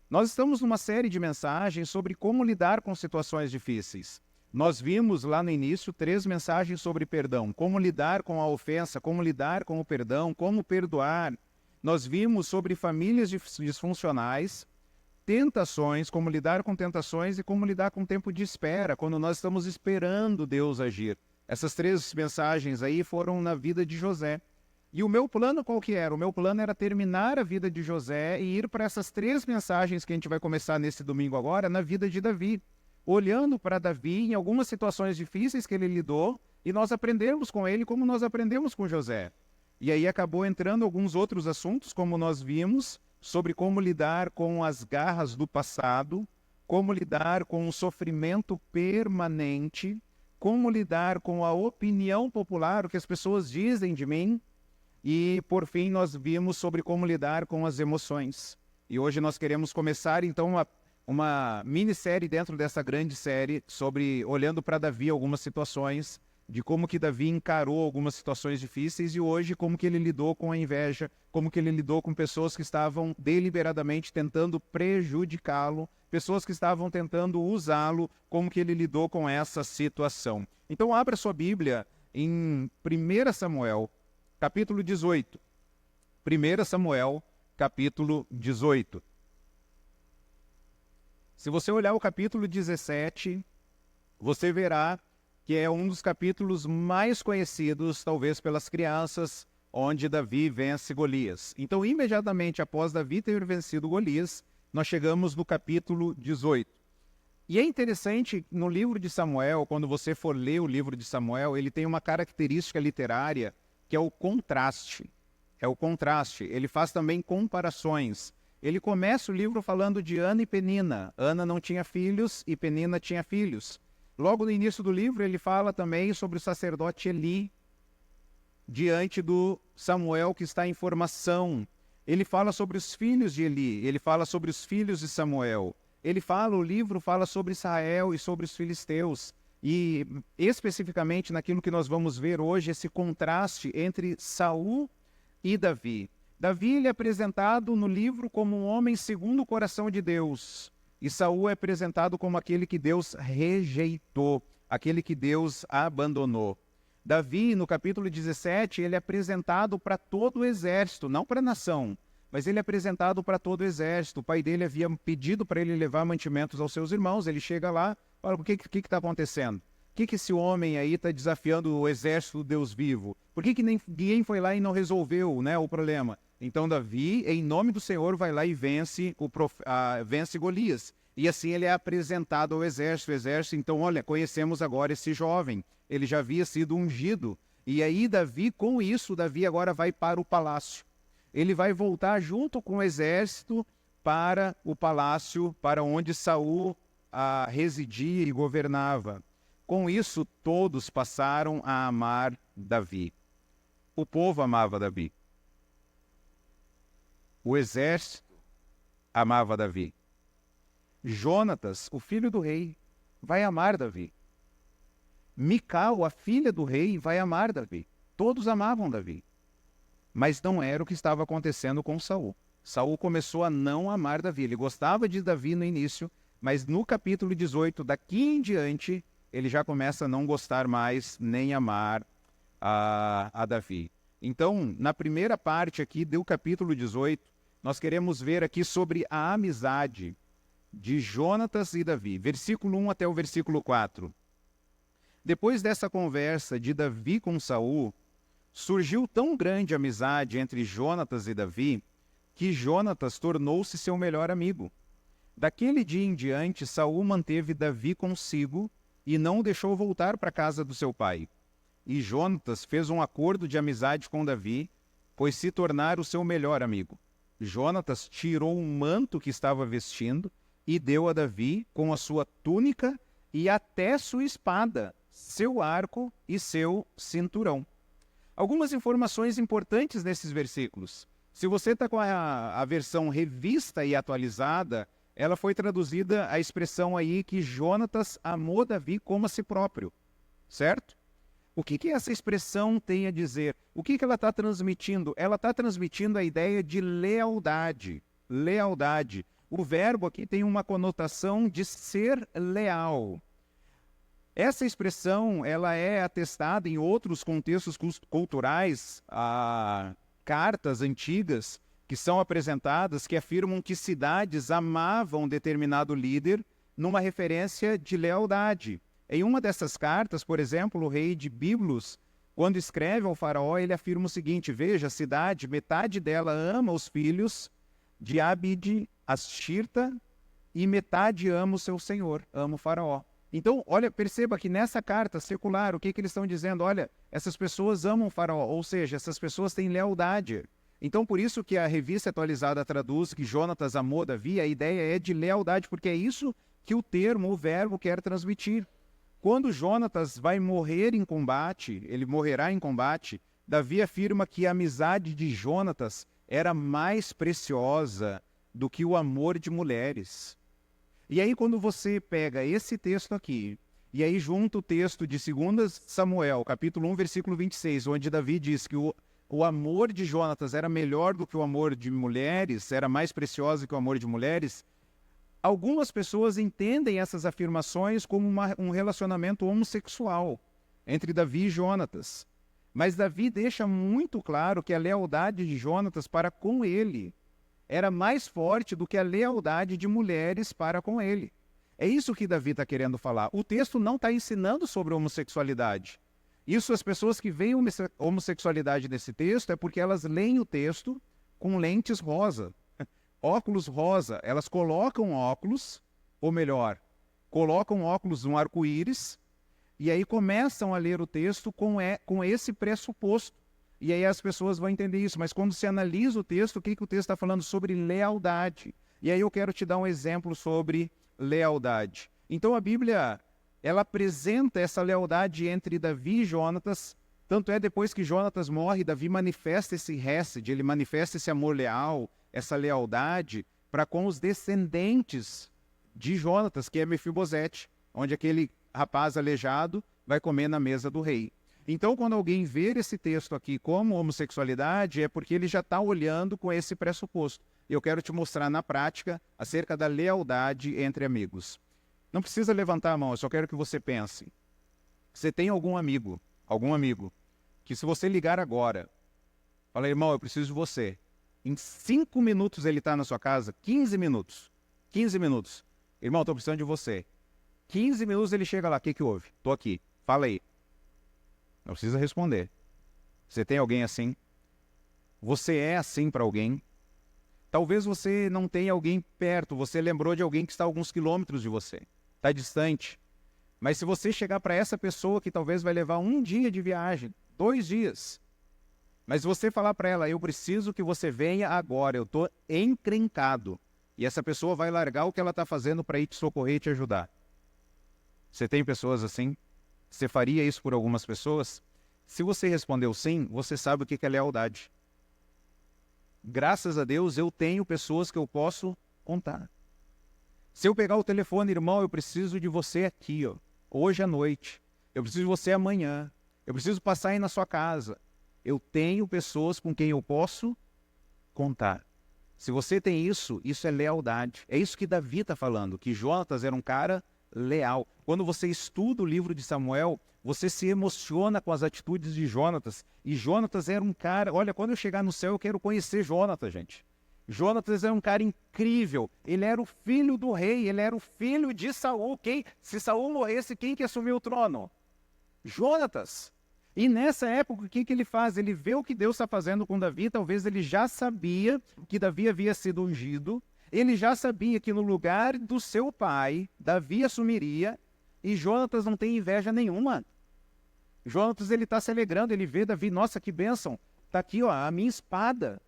Nós estamos numa série de mensagens sobre como lidar com situações difíceis. Nós vimos lá no início 3 mensagens sobre perdão, como lidar com a ofensa, como lidar com o perdão, como perdoar. Nós vimos sobre famílias disfuncionais, tentações, como lidar com tentações e como lidar com o tempo de espera, quando nós estamos esperando Deus agir. Essas 3 mensagens aí foram na vida de José. E o meu plano qual que era? O meu plano era terminar a vida de José e ir para essas 3 mensagens que a gente vai começar nesse domingo agora, na vida de Davi. Olhando para Davi em algumas situações difíceis que ele lidou e nós aprendemos com ele como nós aprendemos com José. E aí acabou entrando alguns outros assuntos, como nós vimos, sobre como lidar com as garras do passado, como lidar com o sofrimento permanente, como lidar com a opinião popular, o que as pessoas dizem de mim. E, por fim, nós vimos sobre como lidar com as emoções. E hoje nós queremos começar, então, uma minissérie dentro dessa grande série sobre, olhando para Davi, algumas situações, de como que Davi encarou algumas situações difíceis e hoje como que ele lidou com a inveja, como que ele lidou com pessoas que estavam deliberadamente tentando prejudicá-lo, pessoas que estavam tentando usá-lo, como que ele lidou com essa situação. Então, abra sua Bíblia em 1 Samuel, capítulo 18. 1 Samuel, capítulo 18. Se você olhar o capítulo 17, você verá que é um dos capítulos mais conhecidos, talvez pelas crianças, onde Davi vence Golias. Então, imediatamente após Davi ter vencido Golias, nós chegamos no capítulo 18. E é interessante, no livro de Samuel, quando você for ler o livro de Samuel, ele tem uma característica literária que é o contraste. É o contraste. Ele faz também comparações. Ele começa o livro falando de Ana e Penina. Ana não tinha filhos e Penina tinha filhos. Logo no início do livro, ele fala também sobre o sacerdote Eli, diante do Samuel que está em formação. Ele fala sobre os filhos de Eli, ele fala sobre os filhos de Samuel. O livro fala sobre Israel e sobre os filisteus. E especificamente naquilo que nós vamos ver hoje, esse contraste entre Saul e Davi. Davi ele é apresentado no livro como um homem segundo o coração de Deus. E Saul é apresentado como aquele que Deus rejeitou, aquele que Deus abandonou. Davi, no capítulo 17, ele é apresentado para todo o exército, não para a nação, mas ele é apresentado para todo o exército. O pai dele havia pedido para ele levar mantimentos aos seus irmãos, ele chega lá, fala, o que está acontecendo? Por que esse homem aí está desafiando o exército do Deus vivo? Por que ninguém foi lá e não resolveu, né, o problema? Então Davi, em nome do Senhor, vai lá e vence Golias. E assim ele é apresentado ao exército. O exército, então, olha, conhecemos agora esse jovem. Ele já havia sido ungido. E aí Davi, com isso, Davi agora vai para o palácio. Ele vai voltar junto com o exército para o palácio, para onde Saul residia e governava. Com isso, todos passaram a amar Davi. O povo amava Davi. O exército amava Davi. Jonatas, o filho do rei, vai amar Davi. Mical, a filha do rei, vai amar Davi. Todos amavam Davi. Mas não era o que estava acontecendo com Saul. Saul começou a não amar Davi. Ele gostava de Davi no início, mas no capítulo 18, daqui em diante, ele já começa a não gostar mais, nem amar a Davi. Então, na primeira parte aqui do capítulo 18, nós queremos ver aqui sobre a amizade de Jonatas e Davi. Versículo 1 até o versículo 4. Depois dessa conversa de Davi com Saul, surgiu tão grande amizade entre Jonatas e Davi, que Jonatas tornou-se seu melhor amigo. Daquele dia em diante, Saul manteve Davi consigo e não o deixou voltar para a casa do seu pai. E Jonatas fez um acordo de amizade com Davi, pois se tornara o seu melhor amigo. Jonatas tirou um manto que estava vestindo e deu a Davi com a sua túnica e até sua espada, seu arco e seu cinturão. Algumas informações importantes nesses versículos. Se você está com a versão revista e atualizada, ela foi traduzida a expressão aí que Jonatas amou Davi como a si próprio, certo? O que essa expressão tem a dizer? O que ela está transmitindo? Ela está transmitindo a ideia de lealdade. Lealdade. o verbo aqui tem uma conotação de ser leal. Essa expressão ela é atestada em outros contextos culturais, cartas antigas que são apresentadas que afirmam que cidades amavam determinado líder numa referência de lealdade. Em uma dessas cartas, por exemplo, o rei de Biblos, quando escreve ao faraó, ele afirma o seguinte: veja, a cidade, metade dela ama os filhos de Abide, Astirta, e metade ama o seu senhor, ama o faraó. Então, olha, perceba que nessa carta secular, o que eles estão dizendo? Olha, essas pessoas amam o faraó, ou seja, essas pessoas têm lealdade. Então, por isso que a Revista Atualizada traduz que Jonatas amou Davi, a ideia é de lealdade, porque é isso que o termo, o verbo, quer transmitir. Quando Jonatas vai morrer em combate, ele morrerá em combate, Davi afirma que a amizade de Jonatas era mais preciosa do que o amor de mulheres. E aí, quando você pega esse texto aqui, e aí junta o texto de 2 Samuel, capítulo 1, versículo 26, onde Davi diz que o amor de Jonatas era melhor do que o amor de mulheres, era mais precioso que o amor de mulheres, algumas pessoas entendem essas afirmações como um relacionamento homossexual entre Davi e Jonatas. Mas Davi deixa muito claro que a lealdade de Jonatas para com ele era mais forte do que a lealdade de mulheres para com ele. É isso que Davi está querendo falar. O texto não está ensinando sobre homossexualidade. Isso, as pessoas que veem homossexualidade nesse texto é porque elas leem o texto com lentes rosa, óculos rosa. Elas colocam óculos, ou melhor, colocam óculos no arco-íris, e aí começam a ler o texto com esse pressuposto. E aí as pessoas vão entender isso. Mas quando se analisa o texto, o que o texto está falando? Sobre lealdade. E aí eu quero te dar um exemplo sobre lealdade. Então a Bíblia, ela apresenta essa lealdade entre Davi e Jonatas. Tanto é depois que Jonatas morre, Davi manifesta esse hesed, ele manifesta esse amor leal, essa lealdade para com os descendentes de Jonatas, que é Mefibosete, onde aquele rapaz aleijado vai comer na mesa do rei. Então, quando alguém ver esse texto aqui como homossexualidade, é porque ele já está olhando com esse pressuposto. Eu quero te mostrar na prática acerca da lealdade entre amigos. Não precisa levantar a mão, eu só quero que você pense. Você tem algum amigo, que se você ligar agora, fala, irmão, eu preciso de você. Em 5 minutos ele está na sua casa, 15 minutos. Irmão, estou precisando de você. 15 minutos ele chega lá, o que houve? Estou aqui, fala aí. Não precisa responder. Você tem alguém assim? Você é assim para alguém? Talvez você não tenha alguém perto, você lembrou de alguém que está a alguns quilômetros de você, está distante. Mas se você chegar para essa pessoa que talvez vai levar 1 dia de viagem, 2 dias, mas se você falar para ela, eu preciso que você venha agora, eu estou encrencado, e essa pessoa vai largar o que ela está fazendo para ir te socorrer e te ajudar. Você tem pessoas assim? Você faria isso por algumas pessoas? Se você respondeu sim, você sabe o que é lealdade. Graças a Deus, eu tenho pessoas que eu posso contar. Se eu pegar o telefone, irmão, eu preciso de você aqui, ó, hoje à noite. Eu preciso de você amanhã. Eu preciso passar aí na sua casa. Eu tenho pessoas com quem eu posso contar. Se você tem isso, isso é lealdade. É isso que Davi está falando, que Jonatas era um cara leal. Quando você estuda o livro de Samuel, você se emociona com as atitudes de Jonatas. E Jonatas era um cara... Olha, quando eu chegar no céu, eu quero conhecer Jonatas, gente. Jonatas era um cara incrível. Ele era o filho do rei, ele era o filho de Saul. Se Saul morresse, quem que assumiu o trono? Jonatas. E nessa época, o que ele faz? Ele vê o que Deus está fazendo com Davi. Talvez ele já sabia que Davi havia sido ungido. Ele já sabia que no lugar do seu pai, Davi assumiria. E Jonatas não tem inveja nenhuma. Jonatas, ele está se alegrando. Ele vê Davi, nossa, que bênção. Está aqui, ó, a minha espada.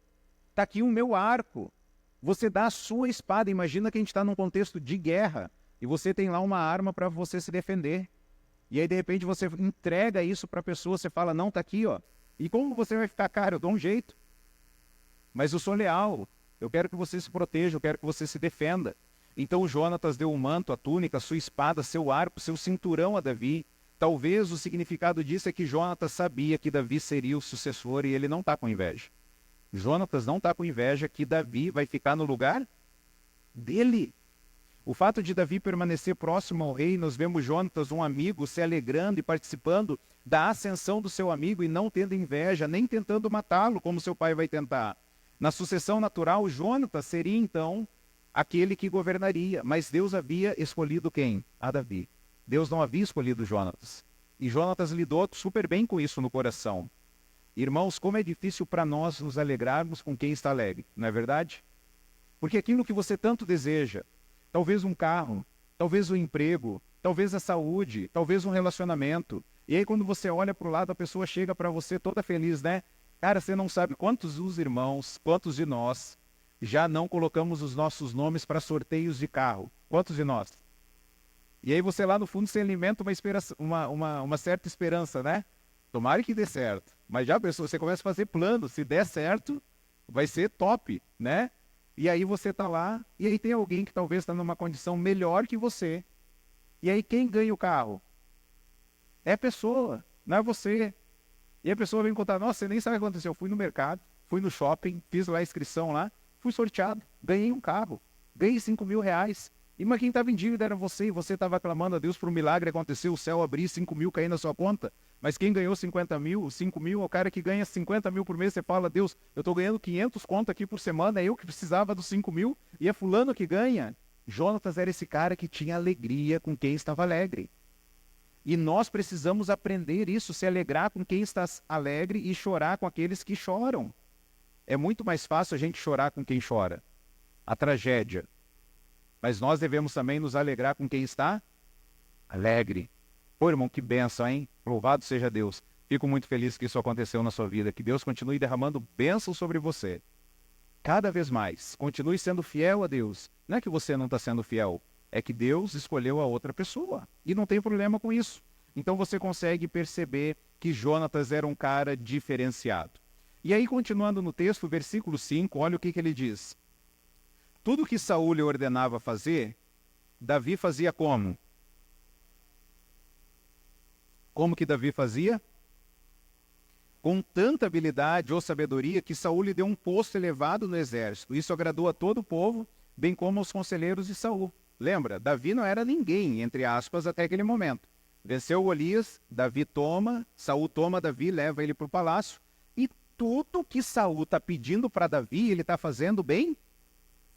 Está aqui o meu arco. Você dá a sua espada. Imagina que a gente está num contexto de guerra. E você tem lá uma arma para você se defender. E aí, de repente, você entrega isso para a pessoa, você fala, não, tá aqui, ó. E como você vai ficar, cara, eu dou um jeito. Mas eu sou leal, eu quero que você se proteja, eu quero que você se defenda. Então, Jonatas deu o manto, a túnica, a sua espada, seu arco, seu cinturão a Davi. Talvez o significado disso é que Jonatas sabia que Davi seria o sucessor e ele não está com inveja. Jonatas não está com inveja que Davi vai ficar no lugar dele. O fato de Davi permanecer próximo ao rei, nós vemos Jonatas, um amigo, se alegrando e participando da ascensão do seu amigo e não tendo inveja, nem tentando matá-lo, como seu pai vai tentar. Na sucessão natural, Jonatas seria então aquele que governaria, mas Deus havia escolhido quem? A Davi. Deus não havia escolhido Jonatas. E Jonatas lidou super bem com isso no coração. Irmãos, como é difícil para nós nos alegrarmos com quem está alegre, não é verdade? Porque aquilo que você tanto deseja, talvez um carro, talvez um emprego, talvez a saúde, talvez um relacionamento. E aí quando você olha para o lado, a pessoa chega para você toda feliz, né? Cara, você não sabe quantos dos irmãos, quantos de nós já não colocamos os nossos nomes para sorteios de carro. Quantos de nós? E aí você lá no fundo se alimenta uma certa esperança, né? Tomara que dê certo. Mas já pensou, você começa a fazer plano, se der certo, vai ser top, né? E aí você está lá, e aí tem alguém que talvez está numa condição melhor que você. E aí quem ganha o carro? É a pessoa, não é você. E a pessoa vem contar, nossa, você nem sabe o que aconteceu. Eu fui no mercado, fui no shopping, fiz lá a inscrição lá, fui sorteado, ganhei um carro, ganhei 5 mil reais. E mas quem estava em dívida era você, e você estava clamando a Deus por um milagre acontecer, o céu abrir, 5 mil cair na sua conta. Mas quem ganhou 50 mil, 5 mil, é o cara que ganha 50 mil por mês, você fala, Deus, eu estou ganhando 500 conto aqui por semana, é eu que precisava dos 5 mil, e é fulano que ganha. Jonatas era esse cara que tinha alegria com quem estava alegre. E nós precisamos aprender isso, se alegrar com quem está alegre e chorar com aqueles que choram. É muito mais fácil a gente chorar com quem chora. A tragédia. Mas nós devemos também nos alegrar com quem está alegre. Pô, irmão, que bênção, hein? Louvado seja Deus. Fico muito feliz que isso aconteceu na sua vida. Que Deus continue derramando bênçãos sobre você. Cada vez mais. Continue sendo fiel a Deus. Não é que você não está sendo fiel. É que Deus escolheu a outra pessoa. E não tem problema com isso. Então você consegue perceber que Jonatas era um cara diferenciado. E aí, continuando no texto, versículo 5, olha o que ele diz. Tudo que Saul lhe ordenava fazer, Davi fazia como? Como que Davi fazia? Com tanta habilidade ou sabedoria que Saul lhe deu um posto elevado no exército. Isso agradou a todo o povo, bem como aos conselheiros de Saul. Lembra, Davi não era ninguém, entre aspas, até aquele momento. Venceu Golias, Davi toma, Saul toma Davi, leva ele para o palácio. E tudo que Saul está pedindo para Davi, ele está fazendo bem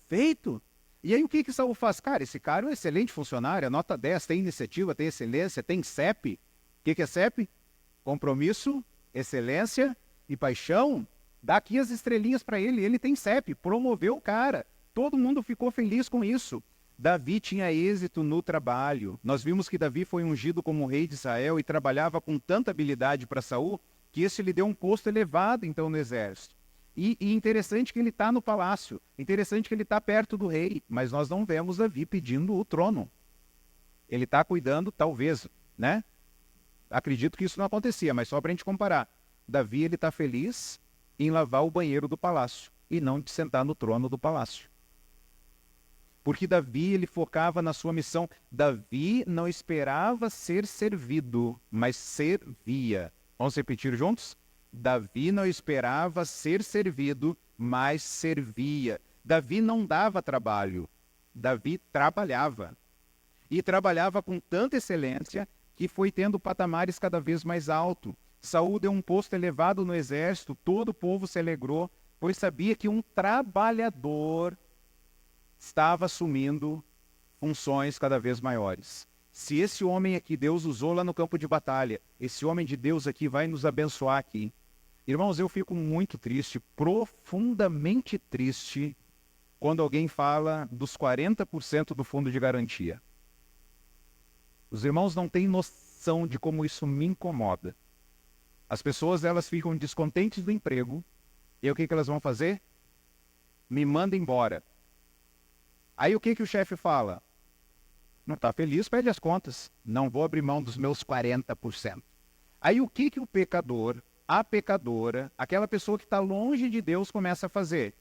feito. E aí o que Saul faz? Cara, esse cara é um excelente funcionário, nota 10, tem iniciativa, tem excelência, tem CEP. O que é CEP? Compromisso, excelência e paixão. Dá aqui as estrelinhas para ele, ele tem CEP, promoveu o cara. Todo mundo ficou feliz com isso. Davi tinha êxito no trabalho. Nós vimos que Davi foi ungido como rei de Israel e trabalhava com tanta habilidade para Saul que esse lhe deu um posto elevado então no exército. E interessante que ele está no palácio, interessante que ele está perto do rei, mas nós não vemos Davi pedindo o trono. Ele está cuidando, talvez, né? Acredito que isso não acontecia, mas só para a gente comparar. Davi, ele está feliz em lavar o banheiro do palácio e não de sentar no trono do palácio. Porque Davi, ele focava na sua missão. Davi não esperava ser servido, mas servia. Vamos repetir juntos? Davi não esperava ser servido, mas servia. Davi não dava trabalho, Davi trabalhava. E trabalhava com tanta excelência que foi tendo patamares cada vez mais altos. Saul deu um posto elevado no exército, todo o povo se alegrou, pois sabia que um trabalhador estava assumindo funções cada vez maiores. Se esse homem aqui Deus usou lá no campo de batalha, esse homem de Deus aqui vai nos abençoar aqui. Irmãos, eu fico muito triste, profundamente triste, quando alguém fala dos 40% do fundo de garantia. Os irmãos não têm noção de como isso me incomoda. As pessoas, elas ficam descontentes do emprego, e o que elas vão fazer? Me manda embora. Aí o que o chefe fala? Não está feliz, pede as contas. Não vou abrir mão dos meus 40%. Aí o que o pecador, a pecadora, aquela pessoa que está longe de Deus começa a fazer?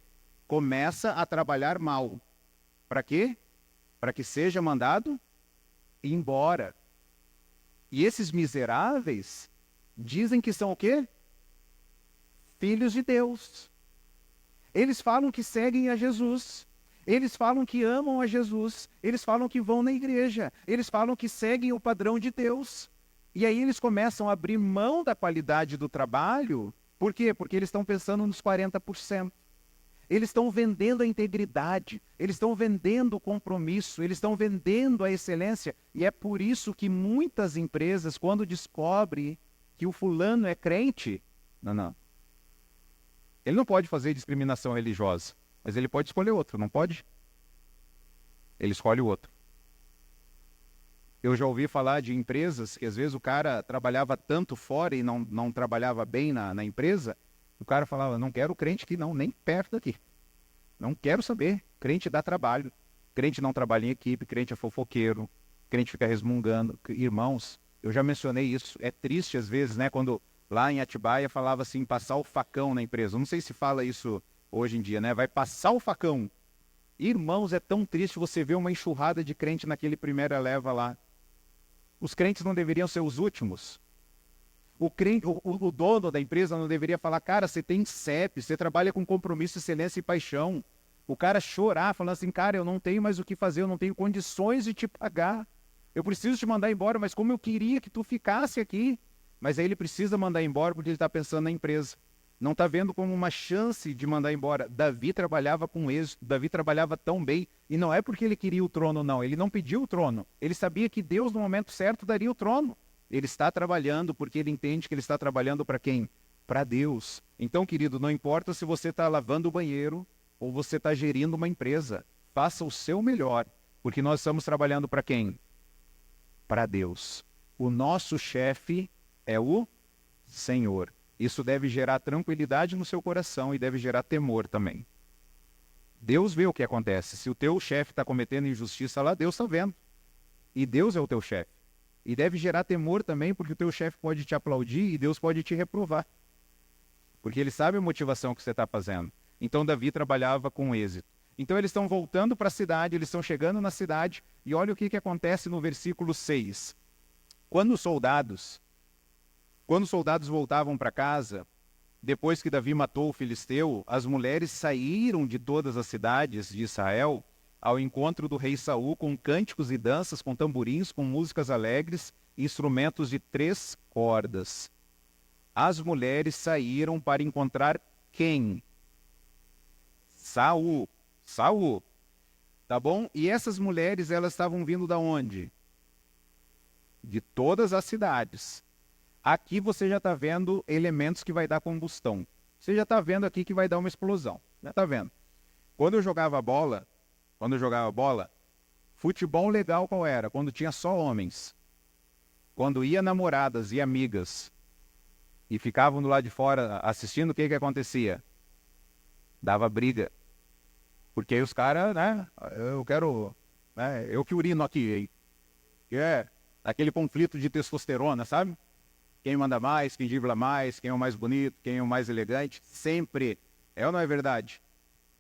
Começa a trabalhar mal. Para quê? Para que seja mandado embora. E esses miseráveis dizem que são o quê? Filhos de Deus. Eles falam que seguem a Jesus. Eles falam que amam a Jesus, eles falam que vão na igreja, eles falam que seguem o padrão de Deus. E aí eles começam a abrir mão da qualidade do trabalho. Por quê? Porque eles estão pensando nos 40%. Eles estão vendendo a integridade, eles estão vendendo o compromisso, eles estão vendendo a excelência. E é por isso que muitas empresas, quando descobrem que o fulano é crente, não. Ele não pode fazer discriminação religiosa, mas ele pode escolher outro, não pode? Ele escolhe o outro. Eu já ouvi falar de empresas que às vezes o cara trabalhava tanto fora e não trabalhava bem na empresa, o cara falava, não quero crente aqui não, nem perto daqui. Não quero saber. Crente dá trabalho. Crente não trabalha em equipe, crente é fofoqueiro, crente fica resmungando. Irmãos, eu já mencionei isso. É triste às vezes, né? Quando lá em Atibaia falava assim, passar o facão na empresa. Eu não sei se fala isso hoje em dia, né? Vai passar o facão. Irmãos, é tão triste você ver uma enxurrada de crente naquele primeira leva lá. Os crentes não deveriam ser os últimos. O dono da empresa não deveria falar, cara, você tem CEP, você trabalha com compromisso, excelência e paixão. O cara chorar, falando assim, cara, eu não tenho mais o que fazer, eu não tenho condições de te pagar. Eu preciso te mandar embora, mas como eu queria que tu ficasse aqui. Mas aí ele precisa mandar embora porque ele está pensando na empresa. Não está vendo como uma chance de mandar embora. Davi trabalhava com êxito, Davi trabalhava tão bem. E não é porque ele queria o trono, não. Ele não pediu o trono. Ele sabia que Deus, no momento certo, daria o trono. Ele está trabalhando porque ele entende que ele está trabalhando para quem? Para Deus. Então, querido, não importa se você está lavando o banheiro ou você está gerindo uma empresa. Faça o seu melhor, porque nós estamos trabalhando para quem? Para Deus. O nosso chefe é o Senhor. Isso deve gerar tranquilidade no seu coração e deve gerar temor também. Deus vê o que acontece. Se o teu chefe está cometendo injustiça lá, Deus está vendo. E Deus é o teu chefe. E deve gerar temor também, porque o teu chefe pode te aplaudir e Deus pode te reprovar. Porque ele sabe a motivação que você está fazendo. Então Davi trabalhava com êxito. Então eles estão voltando para a cidade, eles estão chegando na cidade, e olha o que acontece no versículo 6. Quando os soldados voltavam para casa, depois que Davi matou o filisteu, as mulheres saíram de todas as cidades de Israel ao encontro do rei Saul com cânticos e danças, com tamborins, com músicas alegres e instrumentos de 3 cordas. As mulheres saíram para encontrar quem? Saul. Saul. Tá bom? E essas mulheres, elas estavam vindo da onde? De todas as cidades. Aqui você já está vendo elementos que vai dar combustão. Você já está vendo aqui que vai dar uma explosão. Já está vendo? Quando eu jogava bola, futebol legal qual era? Quando tinha só homens. Quando ia namoradas e amigas e ficavam do lado de fora assistindo, o que acontecia? Dava briga. Porque aí os caras, né? Eu quero... Né, eu que urino aqui, hein? Que é aquele conflito de testosterona, sabe? Quem manda mais, quem dribla mais, quem é o mais bonito, quem é o mais elegante. Sempre. É ou não é verdade?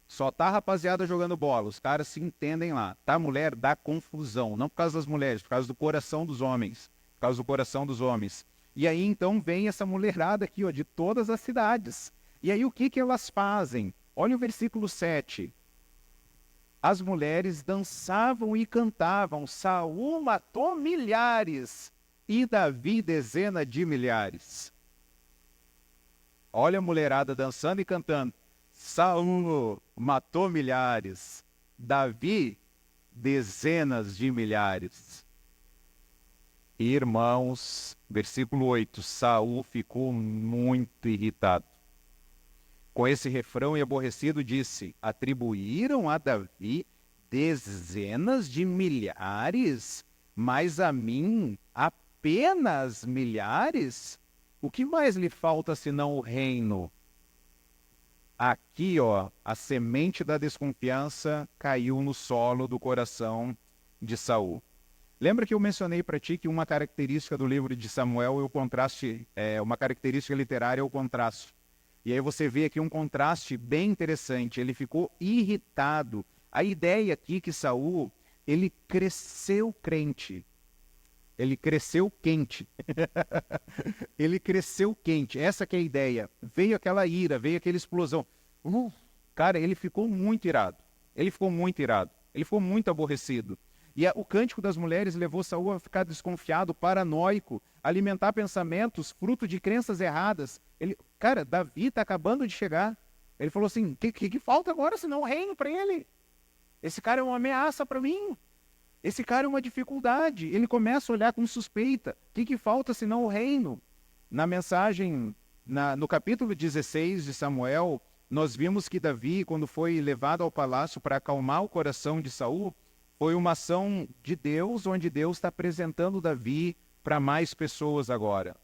Só tá a rapaziada jogando bola, os caras se entendem lá. Tá, mulher, dá confusão. Não por causa das mulheres, por causa do coração dos homens. Por causa do coração dos homens. E aí, então, vem essa mulherada aqui, ó, de todas as cidades. E aí, o que elas fazem? Olha o versículo 7. As mulheres dançavam e cantavam. Saul matou milhares e Davi dezenas de milhares. Olha a mulherada dançando e cantando. Saul matou milhares, Davi dezenas de milhares. Irmãos, versículo 8, Saul ficou muito irritado. Com esse refrão e aborrecido disse, atribuíram a Davi dezenas de milhares, mas a mim apenas milhares? O que mais lhe falta senão o reino? Aqui, ó, a semente da desconfiança caiu no solo do coração de Saul. Lembra que eu mencionei para ti que uma característica do livro de Samuel é o contraste, uma característica literária é o contraste. E aí você vê aqui um contraste bem interessante. Ele ficou irritado. A ideia aqui que Saul, ele cresceu crente. Ele cresceu quente. Ele cresceu quente. Essa que é a ideia. Veio aquela ira, veio aquela explosão. Cara, ele ficou muito irado. Ele ficou muito irado, ele ficou muito aborrecido. E o cântico das mulheres levou Saul a ficar desconfiado, paranoico, alimentar pensamentos, fruto de crenças erradas. Cara, Davi está acabando de chegar. Ele falou assim, o que falta agora senão o reino para ele? Esse cara é uma ameaça para mim. Esse cara é uma dificuldade. Ele começa a olhar com suspeita. O que falta senão o reino? Na mensagem, no capítulo 16 de Samuel, nós vimos que Davi, quando foi levado ao palácio para acalmar o coração de Saul, foi uma ação de Deus, onde Deus está apresentando Davi para mais pessoas agora.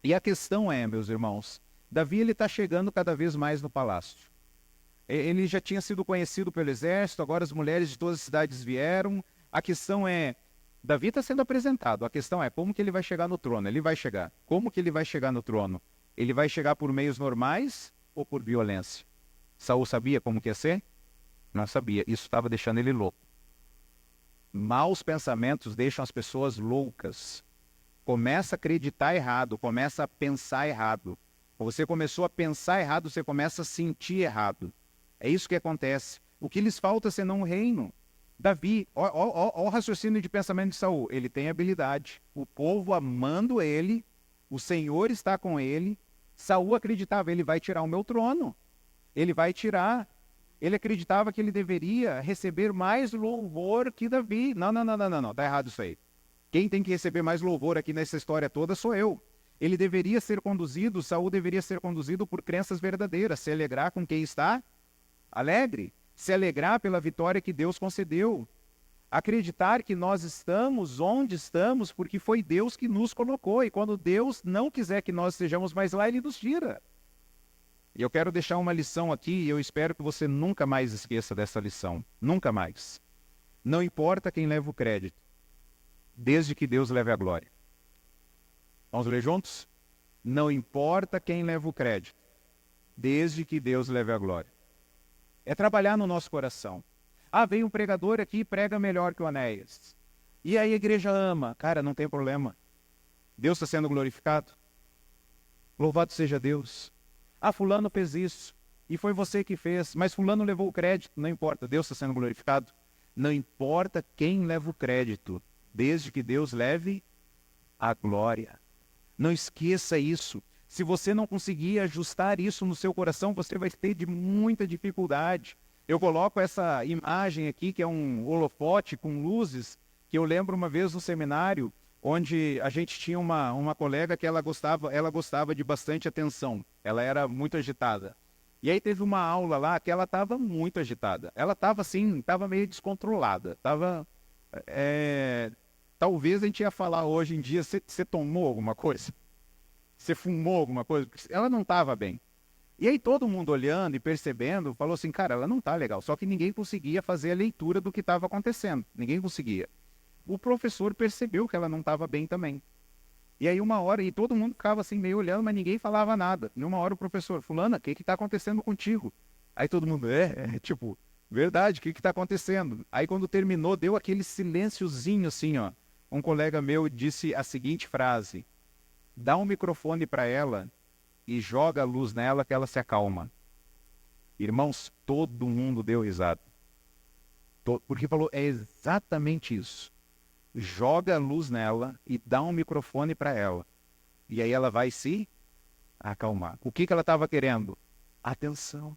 E a questão é, meus irmãos, Davi está chegando cada vez mais no palácio. Ele já tinha sido conhecido pelo exército, agora as mulheres de todas as cidades vieram. A questão é, Davi está sendo apresentado, a questão é como que ele vai chegar no trono? Ele vai chegar. Como que ele vai chegar no trono? Ele vai chegar por meios normais ou por violência? Saul sabia como que ia ser? Não sabia, isso estava deixando ele louco. Maus pensamentos deixam as pessoas loucas. Começa a acreditar errado, começa a pensar errado. Você começou a pensar errado, você começa a sentir errado. É isso que acontece. O que lhes falta senão um reino? Davi, ó o raciocínio de pensamento de Saul. Ele tem habilidade. O povo amando ele, o Senhor está com ele. Saul acreditava, ele vai tirar o meu trono. Ele vai tirar. Ele acreditava que ele deveria receber mais louvor que Davi. Não, tá errado isso aí. Quem tem que receber mais louvor aqui nessa história toda sou eu. Ele deveria ser conduzido, Saul deveria ser conduzido por crenças verdadeiras, se alegrar com quem está alegre, se alegrar pela vitória que Deus concedeu, acreditar que nós estamos onde estamos porque foi Deus que nos colocou, e quando Deus não quiser que nós estejamos mais lá, Ele nos tira. E eu quero deixar uma lição aqui, e eu espero que você nunca mais esqueça dessa lição. Nunca mais. Não importa quem leva o crédito, desde que Deus leve a glória. Vamos ler juntos? Não importa quem leva o crédito, desde que Deus leve a glória. É trabalhar no nosso coração. Ah, vem um pregador aqui e prega melhor que o Anéas. E aí a igreja ama. Cara, não tem problema. Deus está sendo glorificado. Louvado seja Deus. Ah, fulano fez isso, e foi você que fez, mas fulano levou o crédito, não importa, Deus está sendo glorificado. Não importa quem leva o crédito, desde que Deus leve a glória. Não esqueça isso. Se você não conseguir ajustar isso no seu coração, você vai ter muita dificuldade. Eu coloco essa imagem aqui, que é um holofote com luzes, que eu lembro uma vez no seminário, onde a gente tinha uma colega que ela gostava de bastante atenção. Ela era muito agitada. E aí teve uma aula lá que ela estava muito agitada. Ela estava assim, estava meio descontrolada. Talvez a gente ia falar hoje em dia, você tomou alguma coisa? Você fumou alguma coisa? Ela não estava bem. E aí todo mundo olhando e percebendo, falou assim, cara, ela não está legal. Só que ninguém conseguia fazer a leitura do que estava acontecendo. Ninguém conseguia. O professor percebeu que ela não estava bem também. E aí uma hora, e todo mundo ficava assim meio olhando, mas ninguém falava nada. E uma hora o professor, fulana, o que está acontecendo contigo? Aí todo mundo, tipo, verdade, o que está acontecendo? Aí quando terminou, deu aquele silênciozinho assim, ó. Um colega meu disse a seguinte frase, dá um microfone para ela e joga a luz nela que ela se acalma. Irmãos, todo mundo deu risada. Porque falou, é exatamente isso. Joga a luz nela e dá um microfone para ela. E aí ela vai se acalmar. O que ela estava querendo? Atenção.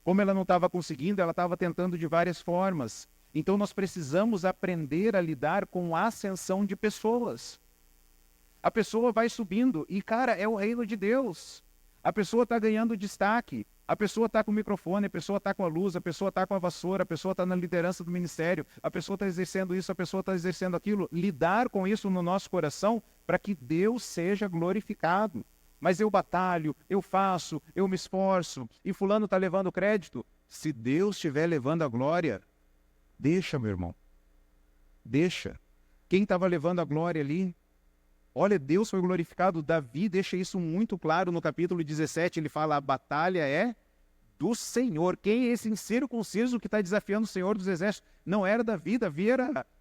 Como ela não estava conseguindo, ela estava tentando de várias formas. Então nós precisamos aprender a lidar com a ascensão de pessoas. A pessoa vai subindo e, cara, é o reino de Deus. A pessoa está ganhando destaque. A pessoa está com o microfone, a pessoa está com a luz, a pessoa está com a vassoura, a pessoa está na liderança do ministério, a pessoa está exercendo isso, a pessoa está exercendo aquilo. Lidar com isso no nosso coração para que Deus seja glorificado. Mas eu batalho, eu faço, eu me esforço, e fulano está levando crédito. Se Deus estiver levando a glória, deixa, meu irmão. Deixa. Quem estava levando a glória ali? Olha, Deus foi glorificado. Davi deixa isso muito claro no capítulo 17. Ele fala, a batalha é do Senhor. Quem é esse incircunciso que está desafiando o Senhor dos Exércitos? Não era Davi. Davi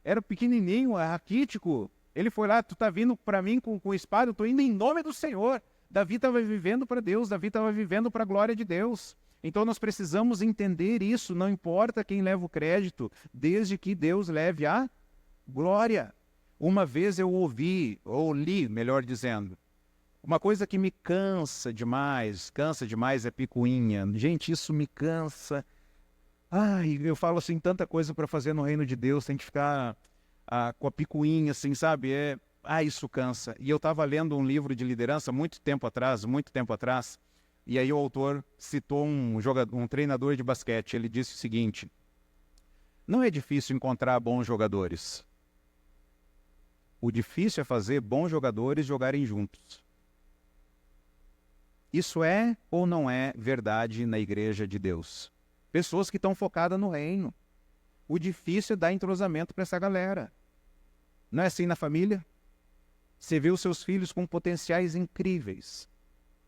era pequenininho, raquítico. Ele foi lá, tu está vindo para mim com espada, eu estou indo em nome do Senhor. Davi estava vivendo para Deus, Davi estava vivendo para a glória de Deus. Então nós precisamos entender isso, não importa quem leva o crédito, desde que Deus leve a glória. Uma vez eu ouvi, ou li, melhor dizendo, uma coisa que me cansa demais é picuinha. Gente, isso me cansa. Ai, eu falo assim, tanta coisa para fazer no reino de Deus, tem que ficar com a picuinha, assim, sabe? Isso cansa. E eu estava lendo um livro de liderança muito tempo atrás, e aí o autor citou um treinador de basquete. Ele disse o seguinte: não é difícil encontrar bons jogadores. O difícil é fazer bons jogadores jogarem juntos. Isso é ou não é verdade na igreja de Deus? Pessoas que estão focadas no reino. O difícil é dar entrosamento para essa galera. Não é assim na família? Você vê os seus filhos com potenciais incríveis,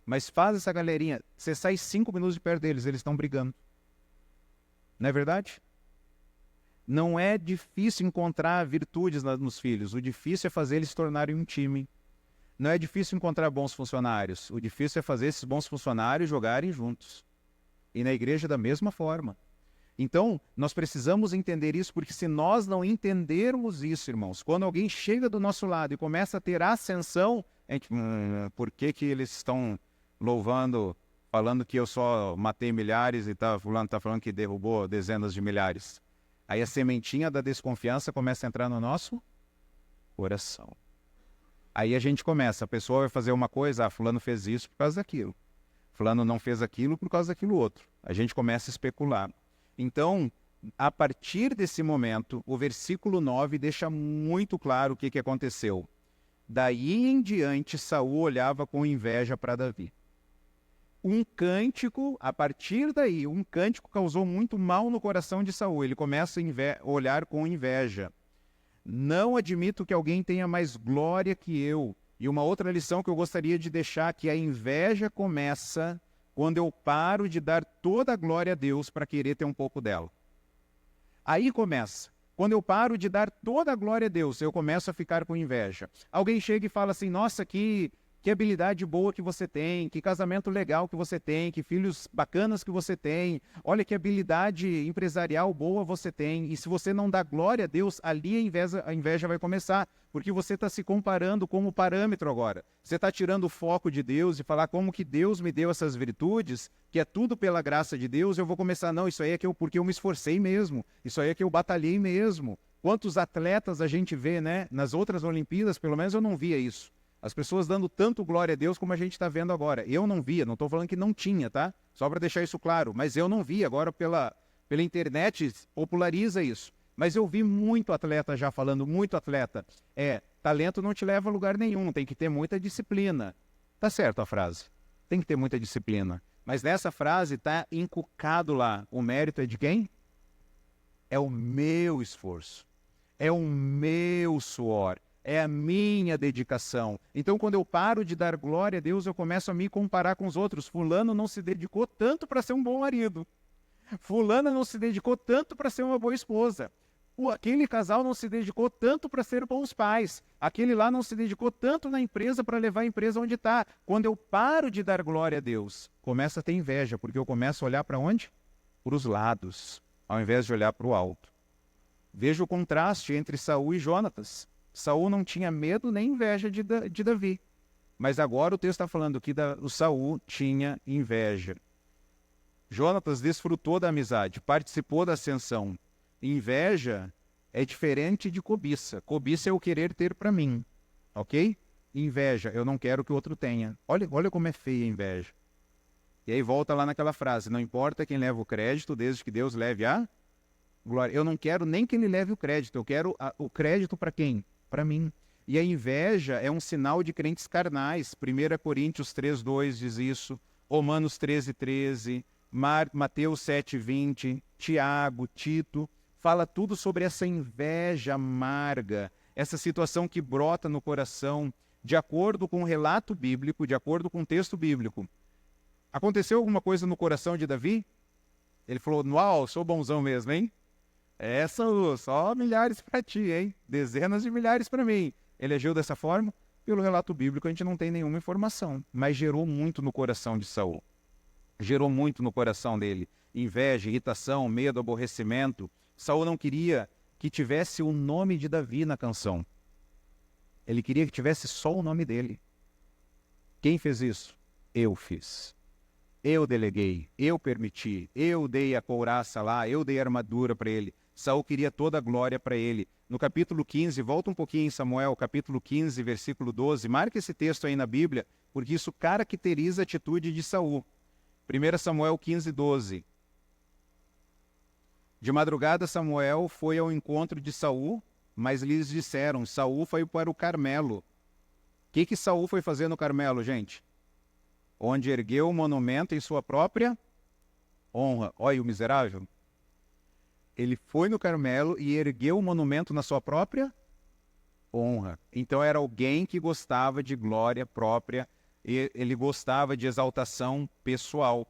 mas faz essa galerinha, você sai 5 minutos de perto deles, eles estão brigando. Não é verdade? Não é difícil encontrar virtudes nos filhos, o difícil é fazer eles se tornarem um time. Não é difícil encontrar bons funcionários, o difícil é fazer esses bons funcionários jogarem juntos. E na igreja da mesma forma. Então, nós precisamos entender isso, porque se nós não entendermos isso, irmãos, quando alguém chega do nosso lado e começa a ter ascensão, a gente, por que eles estão louvando, falando que eu só matei milhares e fulano está falando que derrubou dezenas de milhares? Aí a sementinha da desconfiança começa a entrar no nosso coração. Aí a gente começa, a pessoa vai fazer uma coisa, fulano fez isso por causa daquilo. Fulano não fez aquilo por causa daquilo outro. A gente começa a especular. Então, a partir desse momento, o versículo 9 deixa muito claro o que aconteceu. Daí em diante, Saul olhava com inveja para Davi. Um cântico, a partir daí, um cântico causou muito mal no coração de Saul. Ele começa a olhar com inveja. Não admito que alguém tenha mais glória que eu. E uma outra lição que eu gostaria de deixar, que a inveja começa quando eu paro de dar toda a glória a Deus para querer ter um pouco dela. Aí começa. Quando eu paro de dar toda a glória a Deus, eu começo a ficar com inveja. Alguém chega e fala assim, nossa, que habilidade boa que você tem, que casamento legal que você tem, que filhos bacanas que você tem, olha que habilidade empresarial boa você tem. E se você não dá glória a Deus, ali a inveja vai começar, porque você está se comparando como parâmetro agora. Você está tirando o foco de Deus e falar como que Deus me deu essas virtudes, que é tudo pela graça de Deus, eu vou começar, não, isso aí é porque eu me esforcei mesmo, isso aí é que eu batalhei mesmo. Quantos atletas a gente vê, né? Nas outras Olimpíadas, pelo menos eu não via isso. As pessoas dando tanto glória a Deus como a gente está vendo agora. Eu não via, não estou falando que não tinha, tá? Só para deixar isso claro. Mas eu não vi, agora pela internet populariza isso. Mas eu vi muito atleta já falando, muito atleta. Talento não te leva a lugar nenhum, tem que ter muita disciplina. Tá certo a frase, tem que ter muita disciplina. Mas nessa frase está encucado lá, o mérito é de quem? É o meu esforço, é o meu suor. É a minha dedicação. Então, quando eu paro de dar glória a Deus, eu começo a me comparar com os outros. Fulano não se dedicou tanto para ser um bom marido. Fulana não se dedicou tanto para ser uma boa esposa. Aquele casal não se dedicou tanto para ser bons pais. Aquele lá não se dedicou tanto na empresa para levar a empresa onde está. Quando eu paro de dar glória a Deus, começa a ter inveja, porque eu começo a olhar para onde? Para os lados, ao invés de olhar para o alto. Veja o contraste entre Saul e Jonatas. Saul não tinha medo nem inveja de Davi. Mas agora o texto está falando que o Saul tinha inveja. Jonatas desfrutou da amizade, participou da ascensão. Inveja é diferente de cobiça. Cobiça é o querer ter para mim, ok? Inveja, eu não quero que o outro tenha. Olha como é feia a inveja. E aí volta lá naquela frase, não importa quem leva o crédito, desde que Deus leve a glória. Eu não quero nem que ele leve o crédito, eu quero o crédito para quem? Para mim. E a inveja é um sinal de crentes carnais. 1 Coríntios 3:2 diz isso, Romanos 13:13, Mateus 7:20, Tiago, Tito, fala tudo sobre essa inveja amarga, essa situação que brota no coração, de acordo com o relato bíblico, de acordo com o texto bíblico. Aconteceu alguma coisa no coração de Davi? Ele falou, uau, sou bonzão mesmo, hein? Só milhares para ti, hein? Dezenas de milhares para mim. Ele agiu dessa forma? Pelo relato bíblico a gente não tem nenhuma informação, mas gerou muito no coração de Saul. gerou muito no coração dele. Inveja, irritação, medo, aborrecimento. Saul não queria que tivesse o nome de Davi na canção. Ele queria que tivesse só o nome dele. Quem fez isso? Eu fiz. Eu deleguei, eu permiti, eu dei a couraça lá, eu dei a armadura para ele. Saul queria toda a glória para ele. No capítulo 15, volta um pouquinho em Samuel, capítulo 15, versículo 12, marca esse texto aí na Bíblia, porque isso caracteriza a atitude de Saul. 1 Samuel 15, 12. De madrugada Samuel foi ao encontro de Saul, mas lhes disseram, Saul foi para o Carmelo. O que Saul foi fazer no Carmelo, gente? Onde ergueu um monumento em sua própria honra. Olha o miserável. Ele foi no Carmelo e ergueu um monumento na sua própria honra. Então era alguém que gostava de glória própria, e ele gostava de exaltação pessoal.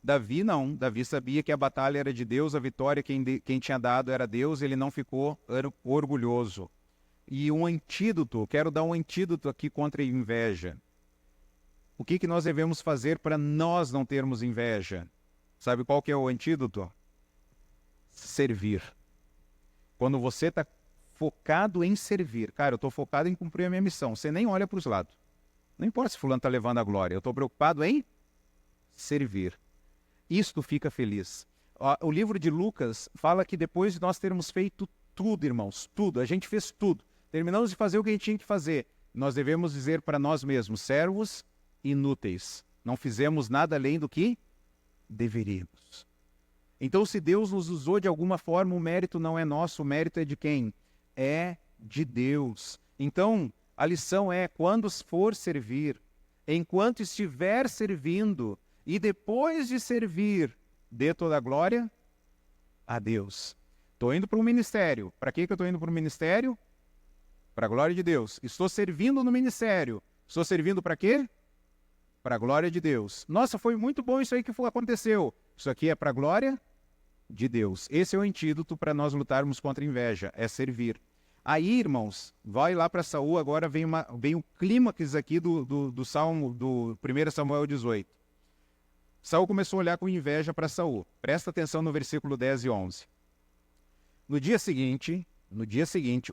Davi não. Davi sabia que a batalha era de Deus, a vitória quem tinha dado era Deus, ele não ficou orgulhoso. E um antídoto, quero dar um antídoto aqui contra a inveja. O que nós devemos fazer para nós não termos inveja? Sabe qual que é o antídoto? Servir. Quando você está focado em servir, cara, eu estou focado em cumprir a minha missão, você nem olha para os lados. Não importa se fulano está levando a glória, eu estou preocupado em servir. Isto fica feliz. O livro de Lucas fala que depois de nós termos feito tudo, irmãos, tudo, a gente fez tudo, terminamos de fazer o que a gente tinha que fazer, nós devemos dizer para nós mesmos, servos inúteis. Não fizemos nada além do que deveríamos. Então, se Deus nos usou de alguma forma, o mérito não é nosso, o mérito é de quem? É de Deus. Então, a lição é, quando for servir, enquanto estiver servindo, e depois de servir, dê toda a glória a Deus. Estou indo para o ministério. Para que eu estou indo para o ministério? Para a glória de Deus. Estou servindo no ministério. Estou servindo para quê? Para a glória de Deus. Nossa, foi muito bom isso aí que aconteceu. Isso aqui é para a glória de Deus. Esse é o antídoto para nós lutarmos contra a inveja, é servir. Aí, irmãos, vai lá para Saul, agora vem o clímax aqui do Salmo, do 1 Samuel 18. Saul começou a olhar com inveja para Saul. Presta atenção no versículo 10 e 11. No dia seguinte,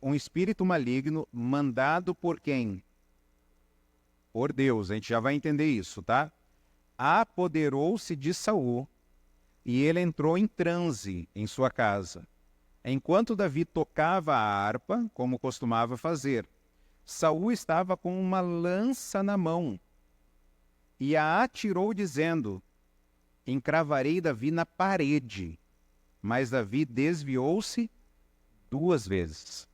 um espírito maligno mandado por quem? Por Deus, a gente já vai entender isso, tá? Apoderou-se de Saul e ele entrou em transe em sua casa. Enquanto Davi tocava a harpa, como costumava fazer, Saul estava com uma lança na mão e a atirou dizendo, encravarei Davi na parede. Mas Davi desviou-se 2 vezes.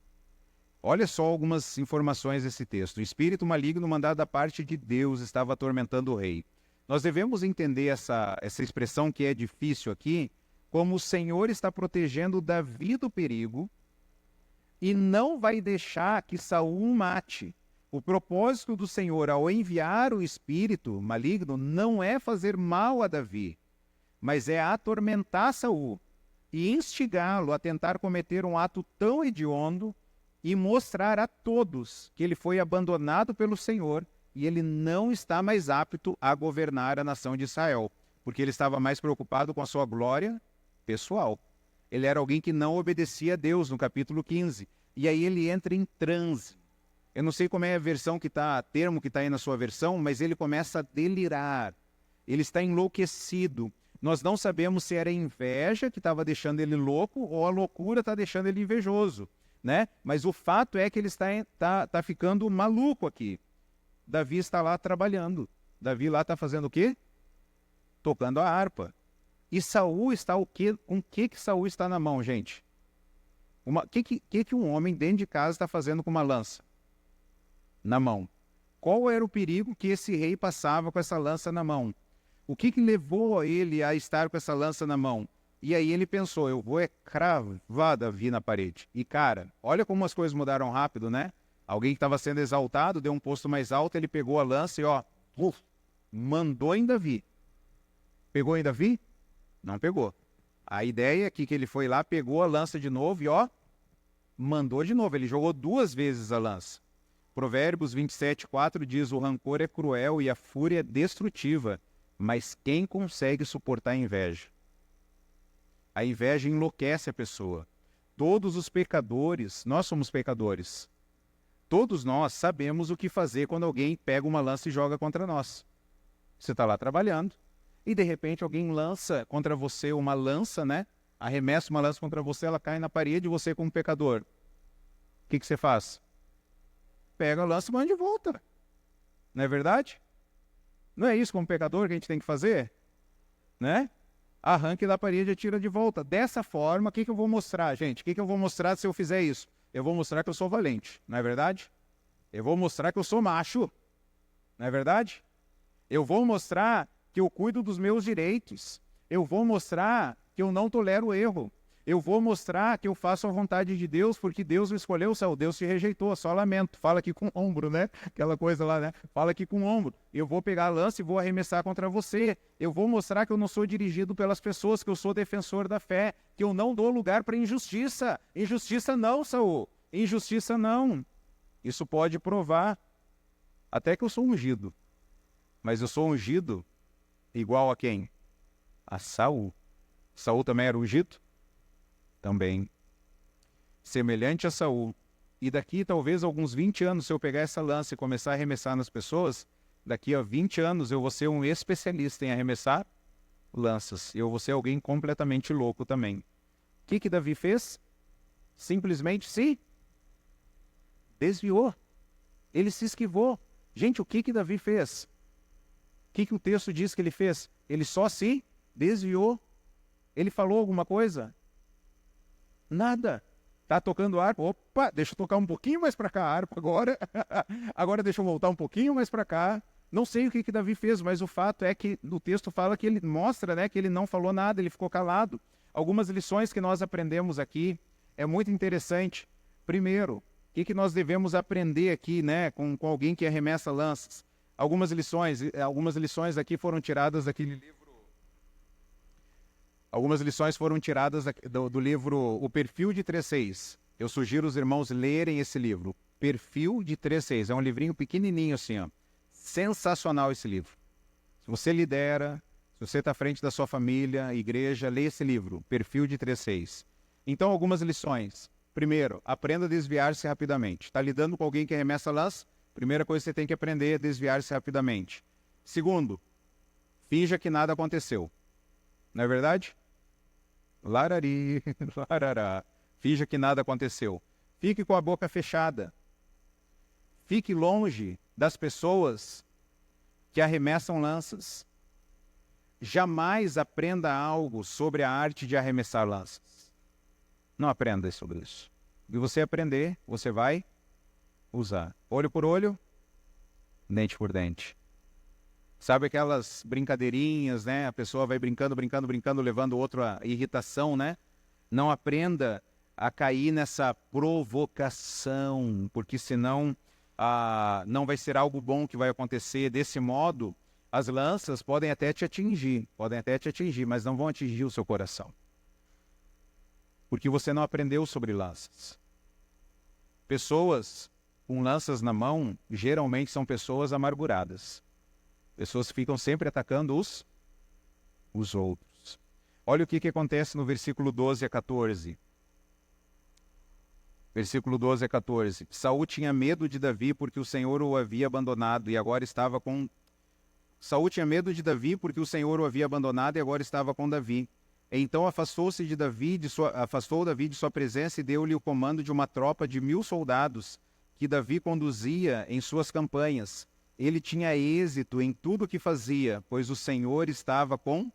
Olha só algumas informações desse texto. O espírito maligno mandado da parte de Deus estava atormentando o rei. Nós devemos entender essa expressão que é difícil aqui, como o Senhor está protegendo Davi do perigo e não vai deixar que Saul o mate. O propósito do Senhor ao enviar o espírito maligno não é fazer mal a Davi, mas é atormentar Saul e instigá-lo a tentar cometer um ato tão hediondo e mostrar a todos que ele foi abandonado pelo Senhor e ele não está mais apto a governar a nação de Israel, porque ele estava mais preocupado com a sua glória pessoal. Ele era alguém que não obedecia a Deus, no capítulo 15. E aí ele entra em transe. Eu não sei como é a versão que está, termo que está aí na sua versão, mas ele começa a delirar. Ele está enlouquecido. Nós não sabemos se era inveja que estava deixando ele louco ou a loucura está deixando ele invejoso, né? Mas o fato é que ele está ficando maluco aqui. Davi está lá trabalhando. Davi lá está fazendo o quê? Tocando a harpa. E Saul está o quê? Com o que Saul está na mão, gente? O que um homem dentro de casa está fazendo com uma lança na mão? Qual era o perigo que esse rei passava com essa lança na mão? O que levou ele a estar com essa lança na mão? E aí ele pensou, eu vou cravar Davi na parede. E cara, olha como as coisas mudaram rápido, né? Alguém que estava sendo exaltado, deu um posto mais alto, ele pegou a lança e mandou em Davi. Pegou em Davi? Não pegou. A ideia é que ele foi lá, pegou a lança de novo e mandou de novo. Ele jogou 2 vezes a lança. Provérbios 27:4 diz, o rancor é cruel e a fúria é destrutiva, Mas quem consegue suportar a inveja? A inveja enlouquece a pessoa. Todos os pecadores, nós somos pecadores. Todos nós sabemos o que fazer quando alguém pega uma lança e joga contra nós. Você está lá trabalhando e de repente alguém lança contra você uma lança, né? Arremessa uma lança contra você, ela cai na parede e você como pecador. O que você faz? Pega a lança e manda de volta. Não é verdade? Não é isso como pecador que a gente tem que fazer? Né? Arranque da parede e tira de volta. Dessa forma, o que eu vou mostrar, gente? O que eu vou mostrar se eu fizer isso? Eu vou mostrar que eu sou valente, não é verdade? Eu vou mostrar que eu sou macho, não é verdade? Eu vou mostrar que eu cuido dos meus direitos. Eu vou mostrar que eu não tolero o erro. Eu vou mostrar que eu faço a vontade de Deus, porque Deus me escolheu, Deus te rejeitou, só lamento. Fala aqui com o ombro, né? Aquela coisa lá, né? Fala aqui com o ombro. Eu vou pegar a lança e vou arremessar contra você. Eu vou mostrar que eu não sou dirigido pelas pessoas, que eu sou defensor da fé, que eu não dou lugar para injustiça. Injustiça não, Saul. Injustiça não. Isso pode provar até que eu sou ungido. Mas eu sou ungido igual a quem? A Saul. Saul também era ungido? Também. Semelhante a Saul. E daqui talvez alguns 20 anos, se eu pegar essa lança e começar a arremessar nas pessoas, daqui a 20 anos eu vou ser um especialista em arremessar lanças. Eu vou ser alguém completamente louco também. O que Davi fez? Simplesmente se desviou. Ele se esquivou. Gente, o que Davi fez? O que o texto diz que ele fez? Ele só se desviou. Ele falou alguma coisa? Nada. Tá tocando harpa? Opa, deixa eu tocar um pouquinho mais para cá a harpa agora. Agora deixa eu voltar um pouquinho mais para cá. Não sei o que Davi fez, mas o fato é que no texto fala que ele mostra, né, que ele não falou nada, ele ficou calado. Algumas lições que nós aprendemos aqui é muito interessante. Primeiro, o que nós devemos aprender aqui, né, com alguém que arremessa lanças? Algumas lições aqui foram tiradas daquele livro. Algumas lições foram tiradas do livro O Perfil de 3.6. Eu sugiro os irmãos lerem esse livro. Perfil de 3.6. É um livrinho pequenininho assim, ó. Sensacional esse livro. Se você lidera, se você está à frente da sua família, igreja, lê esse livro. Perfil de 3.6. Então, algumas lições. Primeiro, aprenda a desviar-se rapidamente. Está lidando com alguém que arremessa lança? Primeira coisa que você tem que aprender é desviar-se rapidamente. Segundo, finja que nada aconteceu. Não é verdade? Larari, larará. Finja que nada aconteceu. Fique com a boca fechada. Fique longe das pessoas que arremessam lanças. Jamais aprenda algo sobre a arte de arremessar lanças. Não aprenda sobre isso. E você aprender, você vai usar. Olho por olho, dente por dente. Sabe aquelas brincadeirinhas, né? A pessoa vai brincando, levando o outro à irritação, né? Não aprenda a cair nessa provocação, porque senão não vai ser algo bom que vai acontecer. Desse modo, as lanças podem até te atingir, mas não vão atingir o seu coração. Porque você não aprendeu sobre lanças. Pessoas com lanças na mão, geralmente são pessoas amarguradas. Pessoas que ficam sempre atacando os outros. Olha o que acontece no versículo 12 a 14. Versículo 12 a 14. Saul tinha medo de Davi porque o Senhor o havia abandonado e agora estava com... Saul tinha medo de Davi porque o Senhor o havia abandonado e agora estava com Davi. Então afastou Davi de sua presença e deu-lhe o comando de uma tropa de 1.000 soldados que Davi conduzia em suas campanhas. Ele tinha êxito em tudo o que fazia, pois o Senhor estava com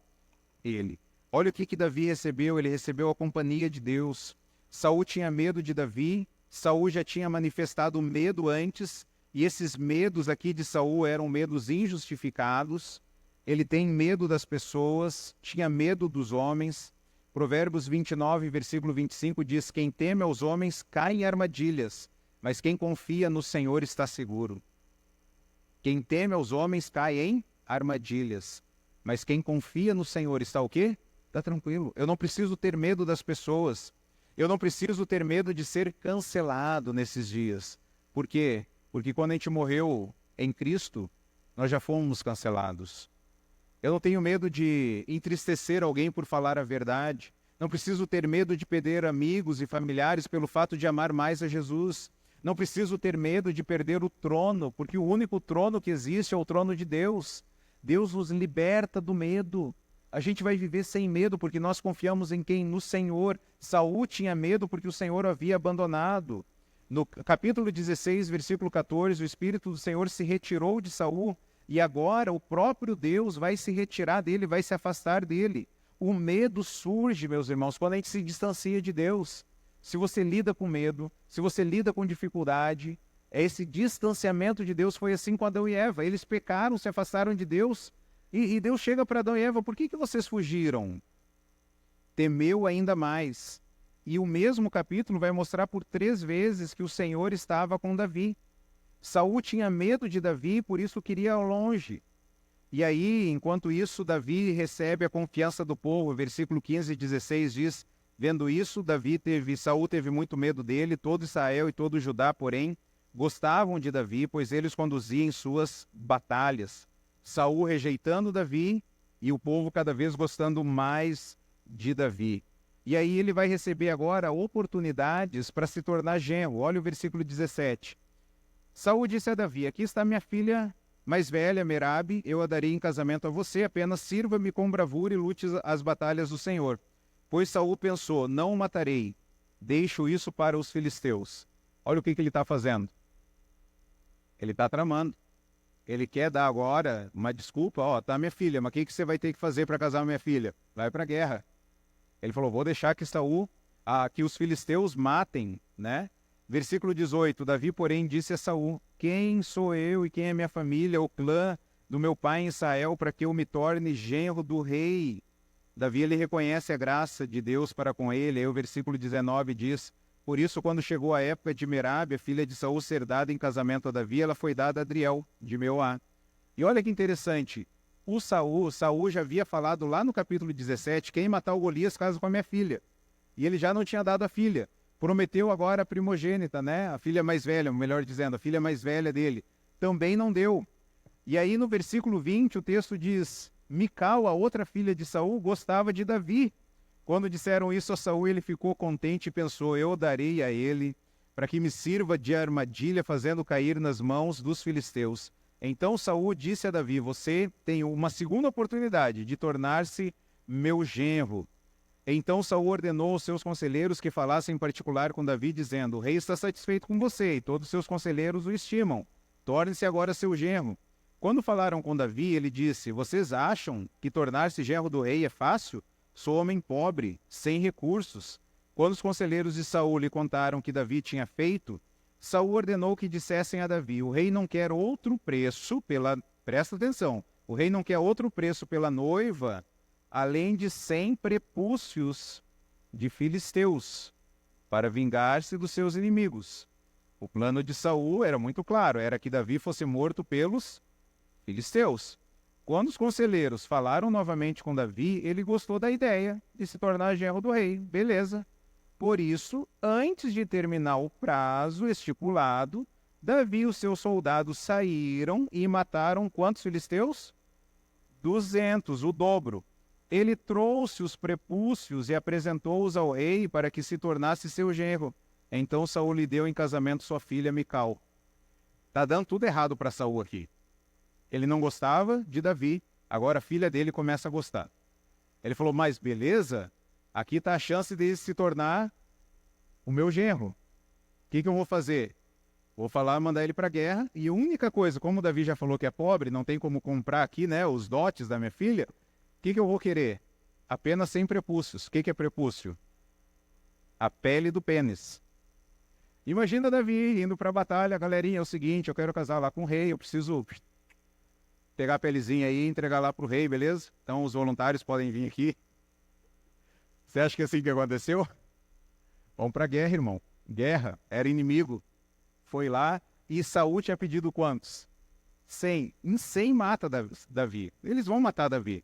ele. Olha o que Davi recebeu, ele recebeu a companhia de Deus. Saul tinha medo de Davi, Saul já tinha manifestado medo antes, e esses medos aqui de Saul eram medos injustificados. Ele tem medo das pessoas, tinha medo dos homens. Provérbios 29, versículo 25 diz: quem teme aos homens cai em armadilhas, mas quem confia no Senhor está seguro. Quem teme aos homens cai em armadilhas, mas quem confia no Senhor está o quê? Está tranquilo. Eu não preciso ter medo das pessoas. Eu não preciso ter medo de ser cancelado nesses dias. Por quê? Porque quando a gente morreu em Cristo, nós já fomos cancelados. Eu não tenho medo de entristecer alguém por falar a verdade. Não preciso ter medo de perder amigos e familiares pelo fato de amar mais a Jesus. Não preciso ter medo de perder o trono, porque o único trono que existe é o trono de Deus. Deus nos liberta do medo. A gente vai viver sem medo porque nós confiamos em quem? No Senhor. Saul tinha medo porque o Senhor o havia abandonado. No capítulo 16, versículo 14, o Espírito do Senhor se retirou de Saul e agora o próprio Deus vai se retirar dele, vai se afastar dele. O medo surge, meus irmãos, quando a gente se distancia de Deus. Se você lida com medo, se você lida com dificuldade, esse distanciamento de Deus foi assim com Adão e Eva. Eles pecaram, se afastaram de Deus. E Deus chega para Adão e Eva, por que vocês fugiram? Temeu ainda mais. E o mesmo capítulo vai mostrar por 3 vezes que o Senhor estava com Davi. Saul tinha medo de Davi, por isso queria ir longe. E aí, enquanto isso, Davi recebe a confiança do povo. Versículo 15 e 16 diz, vendo isso, Saul teve muito medo dele, todo Israel e todo Judá, porém, gostavam de Davi, pois ele os conduzia em suas batalhas. Saul rejeitando Davi e o povo cada vez gostando mais de Davi. E aí ele vai receber agora oportunidades para se tornar genro. Olha o versículo 17. Saul disse a Davi, aqui está minha filha mais velha, Merabe, eu a darei em casamento a você, apenas sirva-me com bravura e lute as batalhas do Senhor. Pois Saul pensou, não o matarei, deixo isso para os filisteus. Olha o que ele está fazendo. Ele está tramando. Ele quer dar agora uma desculpa, tá minha filha, mas o que você vai ter que fazer para casar minha filha? Vai para a guerra. Ele falou, vou deixar que que os filisteus matem, né? Versículo 18, Davi, porém, disse a Saul, quem sou eu e quem é minha família, o clã do meu pai em Israel, para que eu me torne genro do rei? Davi, ele reconhece a graça de Deus para com ele. Aí o versículo 19 diz, por isso, quando chegou a época de Merabe, a filha de Saul, ser dada em casamento a Davi, ela foi dada a Adriel, de Meuá. E olha que interessante, Saul já havia falado lá no capítulo 17, quem matar o Golias casa com a minha filha. E ele já não tinha dado a filha. Prometeu agora a primogênita, né? A filha mais velha, melhor dizendo, a filha mais velha dele. Também não deu. E aí no versículo 20 o texto diz, Mical, a outra filha de Saul, gostava de Davi. Quando disseram isso a Saul, ele ficou contente e pensou, eu darei a ele para que me sirva de armadilha, fazendo cair nas mãos dos filisteus. Então Saul disse a Davi, você tem uma segunda oportunidade de tornar-se meu genro. Então Saul ordenou aos seus conselheiros que falassem em particular com Davi, dizendo, o rei está satisfeito com você e todos os seus conselheiros o estimam. Torne-se agora seu genro. Quando falaram com Davi, ele disse, vocês acham que tornar-se genro do rei é fácil? Sou homem pobre, sem recursos. Quando os conselheiros de Saul lhe contaram o que Davi tinha feito, Saul ordenou que dissessem a Davi, o rei não quer outro preço pela... Presta atenção, o rei não quer outro preço pela noiva, além de 100 prepúcios de filisteus, para vingar-se dos seus inimigos. O plano de Saul era muito claro, era que Davi fosse morto pelos filisteus. Quando os conselheiros falaram novamente com Davi, ele gostou da ideia de se tornar genro do rei. Beleza. Por isso, antes de terminar o prazo estipulado, Davi e os seus soldados saíram e mataram quantos filisteus? 200, o dobro. Ele trouxe os prepúcios e apresentou-os ao rei para que se tornasse seu genro. Então Saul lhe deu em casamento sua filha Mical. Tá dando tudo errado para Saul aqui. Ele não gostava de Davi, agora a filha dele começa a gostar. Ele falou, mas beleza, aqui está a chance de se tornar o meu genro. O que eu vou fazer? Vou mandar ele para a guerra, e a única coisa, como o Davi já falou que é pobre, não tem como comprar aqui, né, os dotes da minha filha, o que eu vou querer? Apenas 100 prepúcios. O que é prepúcio? A pele do pênis. Imagina Davi indo para a batalha, galerinha, é o seguinte, eu quero casar lá com o rei, eu preciso pegar a pelezinha aí e entregar lá para o rei, beleza? Então os voluntários podem vir aqui. Você acha que é assim que aconteceu? Vamos para a guerra, irmão. Guerra, era inimigo. Foi lá e Saul tinha pedido quantos? 100. Em 100 mata Davi. Eles vão matar Davi.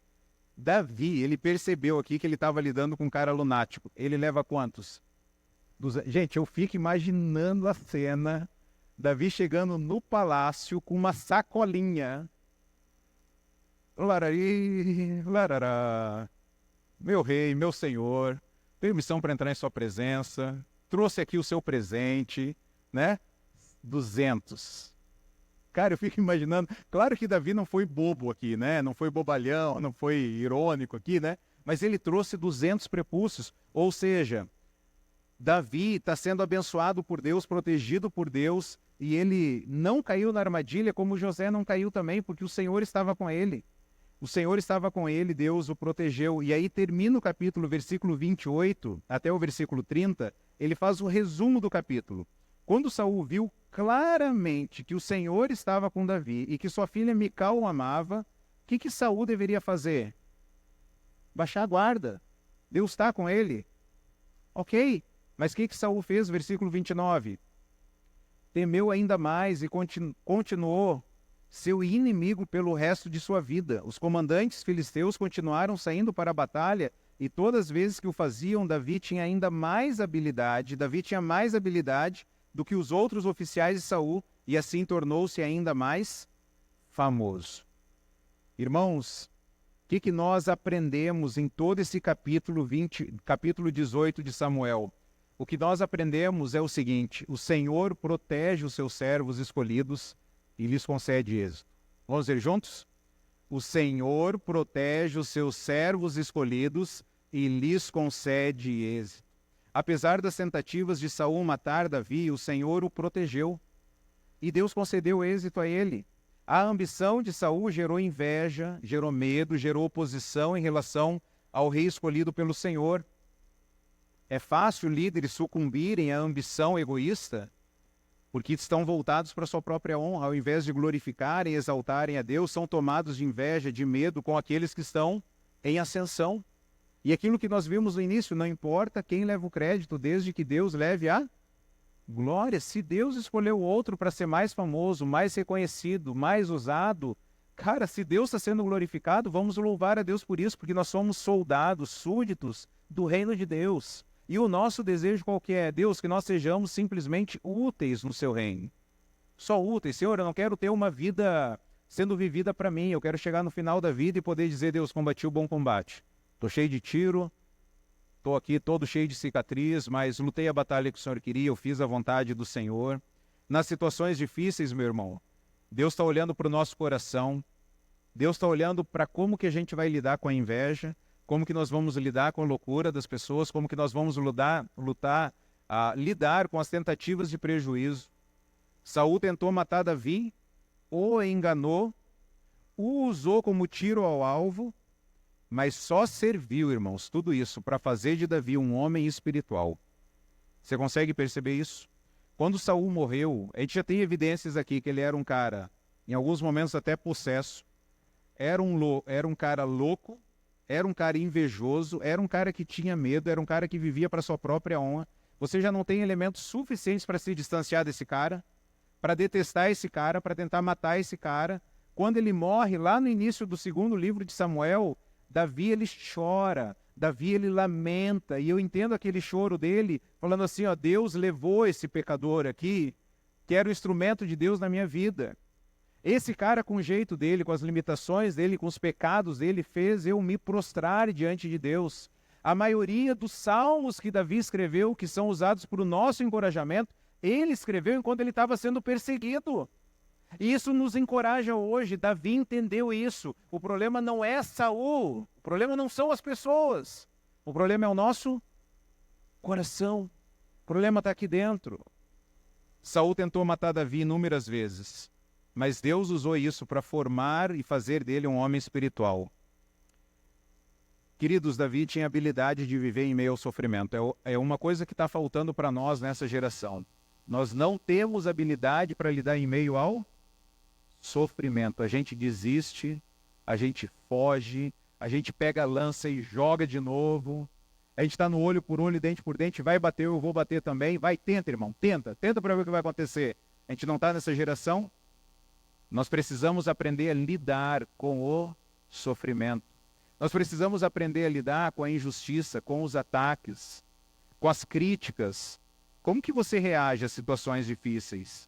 Davi, ele percebeu aqui que ele estava lidando com um cara lunático. Ele leva quantos? Gente, eu fico imaginando a cena. Davi chegando no palácio com uma sacolinha Larari, larará. Meu rei, meu senhor, tenho missão para entrar em sua presença. Trouxe aqui o seu presente, né? 200. Cara, eu fico imaginando. Claro que Davi não foi bobo aqui, né? Não foi bobalhão, não foi irônico aqui, né? Mas ele trouxe 200 prepúcios. Ou seja, Davi está sendo abençoado por Deus, protegido por Deus, e ele não caiu na armadilha, como José não caiu também, porque o Senhor estava com ele. O Senhor estava com ele, Deus o protegeu. E aí termina o capítulo, versículo 28, até o versículo 30, ele faz o resumo do capítulo. Quando Saul viu claramente que o Senhor estava com Davi e que sua filha Mical o amava, o que Saul deveria fazer? Baixar a guarda. Deus está com ele. Ok, mas o que Saul fez? Versículo 29. Temeu ainda mais e continuou seu inimigo pelo resto de sua vida. Os comandantes filisteus continuaram saindo para a batalha e todas as vezes que o faziam, Davi tinha ainda mais habilidade. Davi tinha mais habilidade do que os outros oficiais de Saul e assim tornou-se ainda mais famoso. Irmãos, o que nós aprendemos em todo esse capítulo 18 de Samuel? O que nós aprendemos é o seguinte: o Senhor protege os seus servos escolhidos e lhes concede êxito. Vamos ver juntos? O Senhor protege os seus servos escolhidos e lhes concede êxito. Apesar das tentativas de Saul matar Davi, o Senhor o protegeu e Deus concedeu êxito a ele. A ambição de Saul gerou inveja, gerou medo, gerou oposição em relação ao rei escolhido pelo Senhor. É fácil líderes sucumbirem à ambição egoísta, porque estão voltados para a sua própria honra, ao invés de glorificarem e exaltarem a Deus, são tomados de inveja, de medo com aqueles que estão em ascensão. E aquilo que nós vimos no início, não importa quem leva o crédito, desde que Deus leve a glória. Se Deus escolheu outro para ser mais famoso, mais reconhecido, mais usado, cara, se Deus está sendo glorificado, vamos louvar a Deus por isso, porque nós somos soldados, súditos do reino de Deus. E o nosso desejo qual que é? Deus, que nós sejamos simplesmente úteis no seu reino. Só úteis. Senhor, eu não quero ter uma vida sendo vivida para mim. Eu quero chegar no final da vida e poder dizer: Deus, combati o bom combate. Estou cheio de tiro, estou aqui todo cheio de cicatriz, mas lutei a batalha que o Senhor queria, eu fiz a vontade do Senhor. Nas situações difíceis, meu irmão, Deus está olhando para o nosso coração. Deus está olhando para como que a gente vai lidar com a inveja, como que nós vamos lidar com a loucura das pessoas, como que nós vamos lidar com as tentativas de prejuízo. Saul tentou matar Davi, o enganou, o usou como tiro ao alvo, mas só serviu, irmãos, tudo isso para fazer de Davi um homem espiritual. Você consegue perceber isso? Quando Saul morreu, a gente já tem evidências aqui que ele era um cara, em alguns momentos até possesso, era um cara louco, era um cara invejoso, era um cara que tinha medo, era um cara que vivia para sua própria honra. Você já não tem elementos suficientes para se distanciar desse cara, para detestar esse cara, para tentar matar esse cara. Quando ele morre, lá no início do segundo livro de Samuel, Davi ele chora, Davi ele lamenta, e eu entendo aquele choro dele, falando assim, ó, Deus levou esse pecador aqui, que era o instrumento de Deus na minha vida. Esse cara, com o jeito dele, com as limitações dele, com os pecados dele, fez eu me prostrar diante de Deus. A maioria dos salmos que Davi escreveu, que são usados para o nosso encorajamento, ele escreveu enquanto ele estava sendo perseguido. E isso nos encoraja hoje. Davi entendeu isso. O problema não é Saul, o problema não são as pessoas. O problema é o nosso coração. O problema está aqui dentro. Saul tentou matar Davi inúmeras vezes, mas Deus usou isso para formar e fazer dele um homem espiritual. Queridos, Davi tinha habilidade de viver em meio ao sofrimento. É uma coisa que está faltando para nós nessa geração. Nós não temos habilidade para lidar em meio ao sofrimento. A gente desiste, a gente foge, a gente pega a lança e joga de novo. A gente está no olho por olho, dente por dente, vai bater, eu vou bater também. Vai, tenta, irmão, tenta para ver o que vai acontecer. A gente não está nessa geração. Nós precisamos aprender a lidar com o sofrimento. Nós precisamos aprender a lidar com a injustiça, com os ataques, com as críticas. Como que você reage a situações difíceis?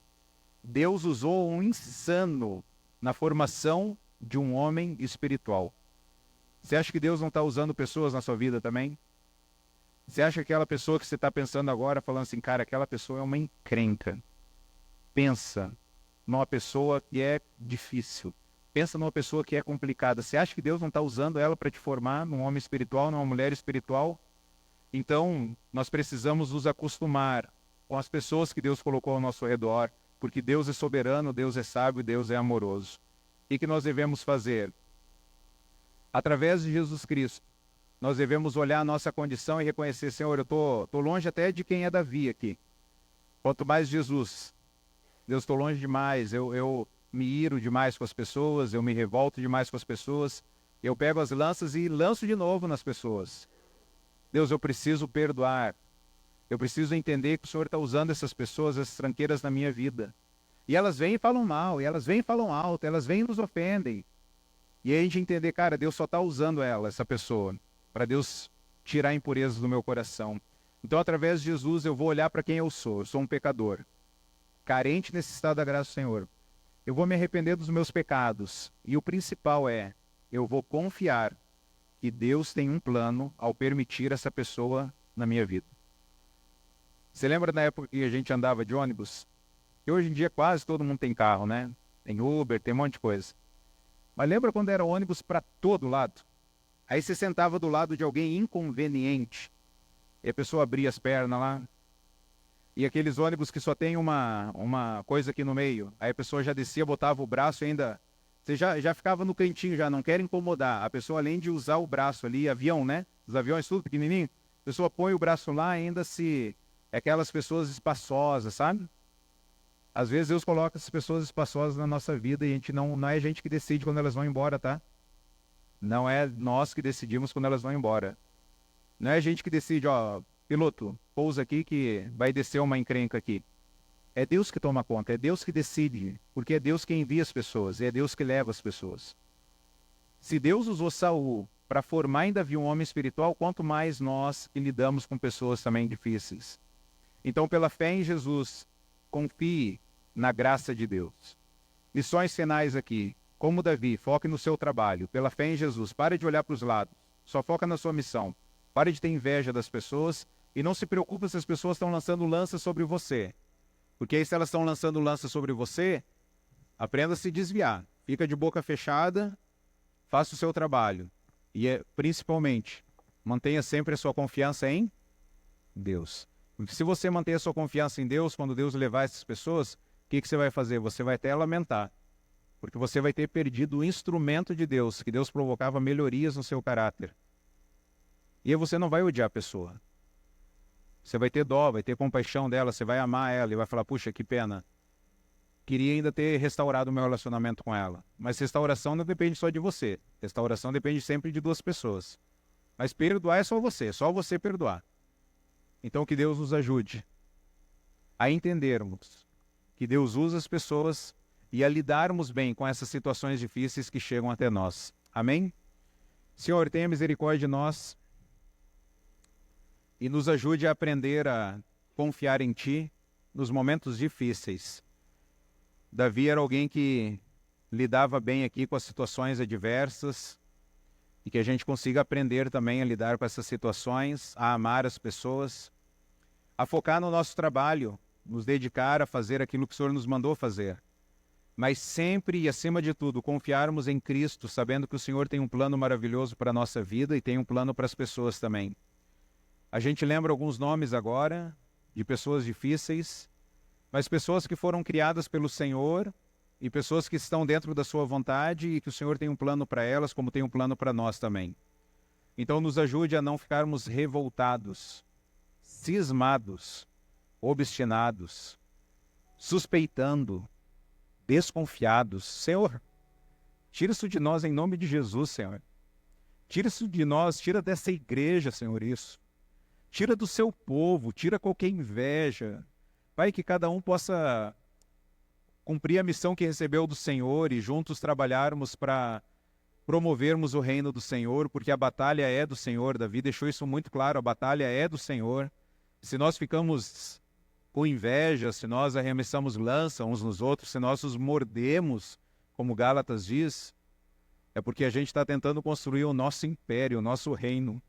Deus usou um insano na formação de um homem espiritual. Você acha que Deus não está usando pessoas na sua vida também? Você acha que aquela pessoa que você está pensando agora, falando assim, cara, aquela pessoa é uma encrenca. Pensa numa pessoa que é difícil. Pensa numa pessoa que é complicada. Você acha que Deus não está usando ela para te formar num homem espiritual, numa mulher espiritual? Então, nós precisamos nos acostumar com as pessoas que Deus colocou ao nosso redor, porque Deus é soberano, Deus é sábio, Deus é amoroso. O que nós devemos fazer? Através de Jesus Cristo, nós devemos olhar a nossa condição e reconhecer, Senhor, eu estou longe até de quem é Davi aqui. Quanto mais Jesus, Deus, estou longe demais, eu me iro demais com as pessoas, eu me revolto demais com as pessoas, eu pego as lanças e lanço de novo nas pessoas. Deus, eu preciso perdoar, eu preciso entender que o Senhor está usando essas pessoas, essas tranqueiras na minha vida. E elas vêm e falam mal, e elas vêm e falam alto, elas vêm e nos ofendem. E aí a gente entender, cara, Deus só está usando ela, essa pessoa, para Deus tirar impurezas do meu coração. Então, através de Jesus, eu vou olhar para quem eu sou um pecador, carente, necessitado da graça do Senhor. Eu vou me arrepender dos meus pecados. E o principal é, eu vou confiar que Deus tem um plano ao permitir essa pessoa na minha vida. Você lembra da época que a gente andava de ônibus? E hoje em dia quase todo mundo tem carro, né? Tem Uber, tem um monte de coisa. Mas lembra quando era ônibus para todo lado? Aí você sentava do lado de alguém inconveniente, e a pessoa abria as pernas lá, e aqueles ônibus que só tem uma coisa aqui no meio, aí a pessoa já descia, botava o braço e ainda... Você já ficava no cantinho, já não quer incomodar. A pessoa, além de usar o braço ali, avião, né? Os aviões tudo pequenininho, a pessoa põe o braço lá ainda se... É aquelas pessoas espaçosas, sabe? Às vezes Deus coloca essas pessoas espaçosas na nossa vida e a gente não é a gente que decide quando elas vão embora, tá? Não é nós que decidimos quando elas vão embora. Não é a gente que decide, ó, piloto, pousa aqui que vai descer uma encrenca aqui. É Deus que toma conta, é Deus que decide, porque é Deus que envia as pessoas, é Deus que leva as pessoas. Se Deus usou Saul para formar em Davi um homem espiritual, quanto mais nós que lidamos com pessoas também difíceis. Então, pela fé em Jesus, confie na graça de Deus. Lições finais aqui. Como Davi, foque no seu trabalho. Pela fé em Jesus, pare de olhar para os lados. Só foca na sua missão. Pare de ter inveja das pessoas e não se preocupe se as pessoas estão lançando lanças sobre você. Porque aí se elas estão lançando lanças sobre você, aprenda a se desviar. Fica de boca fechada, faça o seu trabalho. E principalmente, mantenha sempre a sua confiança em Deus. Porque se você manter a sua confiança em Deus, quando Deus levar essas pessoas, o que você vai fazer? Você vai até lamentar. Porque você vai ter perdido o instrumento de Deus, que Deus provocava melhorias no seu caráter. E aí você não vai odiar a pessoa. Você vai ter dó, vai ter compaixão dela, você vai amar ela e vai falar, puxa, que pena. Queria ainda ter restaurado o meu relacionamento com ela. Mas restauração não depende só de você. Restauração depende sempre de duas pessoas. Mas perdoar é só você perdoar. Então que Deus nos ajude a entendermos que Deus usa as pessoas e a lidarmos bem com essas situações difíceis que chegam até nós. Amém? Senhor, tenha misericórdia de nós e nos ajude a aprender a confiar em Ti nos momentos difíceis. Davi era alguém que lidava bem aqui com as situações adversas e que a gente consiga aprender também a lidar com essas situações, a amar as pessoas, a focar no nosso trabalho, nos dedicar a fazer aquilo que o Senhor nos mandou fazer. Mas sempre e acima de tudo, confiarmos em Cristo, sabendo que o Senhor tem um plano maravilhoso para a nossa vida e tem um plano para as pessoas também. A gente lembra alguns nomes agora, de pessoas difíceis, mas pessoas que foram criadas pelo Senhor e pessoas que estão dentro da sua vontade e que o Senhor tem um plano para elas, como tem um plano para nós também. Então nos ajude a não ficarmos revoltados, cismados, obstinados, suspeitando, desconfiados. Senhor, tira isso de nós em nome de Jesus, Senhor. Tira isso de nós, tira dessa igreja, Senhor, isso. Tira do seu povo, tira qualquer inveja. Pai, que cada um possa cumprir a missão que recebeu do Senhor e juntos trabalharmos para promovermos o reino do Senhor, porque a batalha é do Senhor. Davi deixou isso muito claro, a batalha é do Senhor. Se nós ficamos com inveja, se nós arremessamos lança uns nos outros, se nós os mordemos, como Gálatas diz, É porque a gente está tentando construir o nosso império, o nosso reino.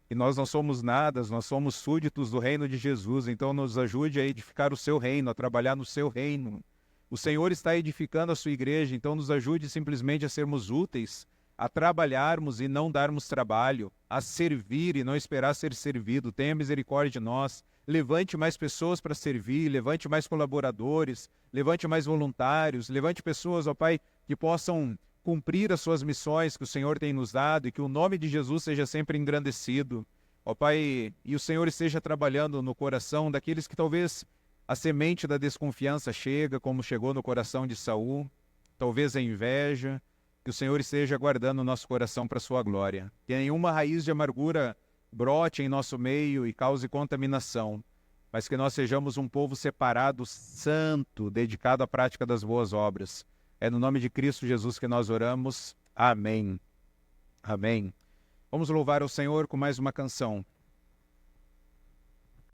E nós não somos nada, nós somos súditos do reino de Jesus. Então nos ajude a edificar o seu reino, a trabalhar no seu reino. O Senhor está edificando a sua igreja, então nos ajude simplesmente a sermos úteis, a trabalharmos e não darmos trabalho, a servir e não esperar ser servido. Tenha misericórdia de nós. Levante mais pessoas para servir, levante mais colaboradores, levante mais voluntários, levante pessoas, ó Pai, que possam cumprir as suas missões que o Senhor tem nos dado e que o nome de Jesus seja sempre engrandecido. Ó Pai, e o Senhor esteja trabalhando no coração daqueles que talvez a semente da desconfiança chega, como chegou no coração de Saul, talvez a inveja, que o Senhor esteja guardando o nosso coração para a sua glória. Que nenhuma raiz de amargura brote em nosso meio e cause contaminação, mas que nós sejamos um povo separado, santo, dedicado à prática das boas obras. É no nome de Cristo Jesus que nós oramos. Amém. Amém. Vamos louvar ao Senhor com mais uma canção.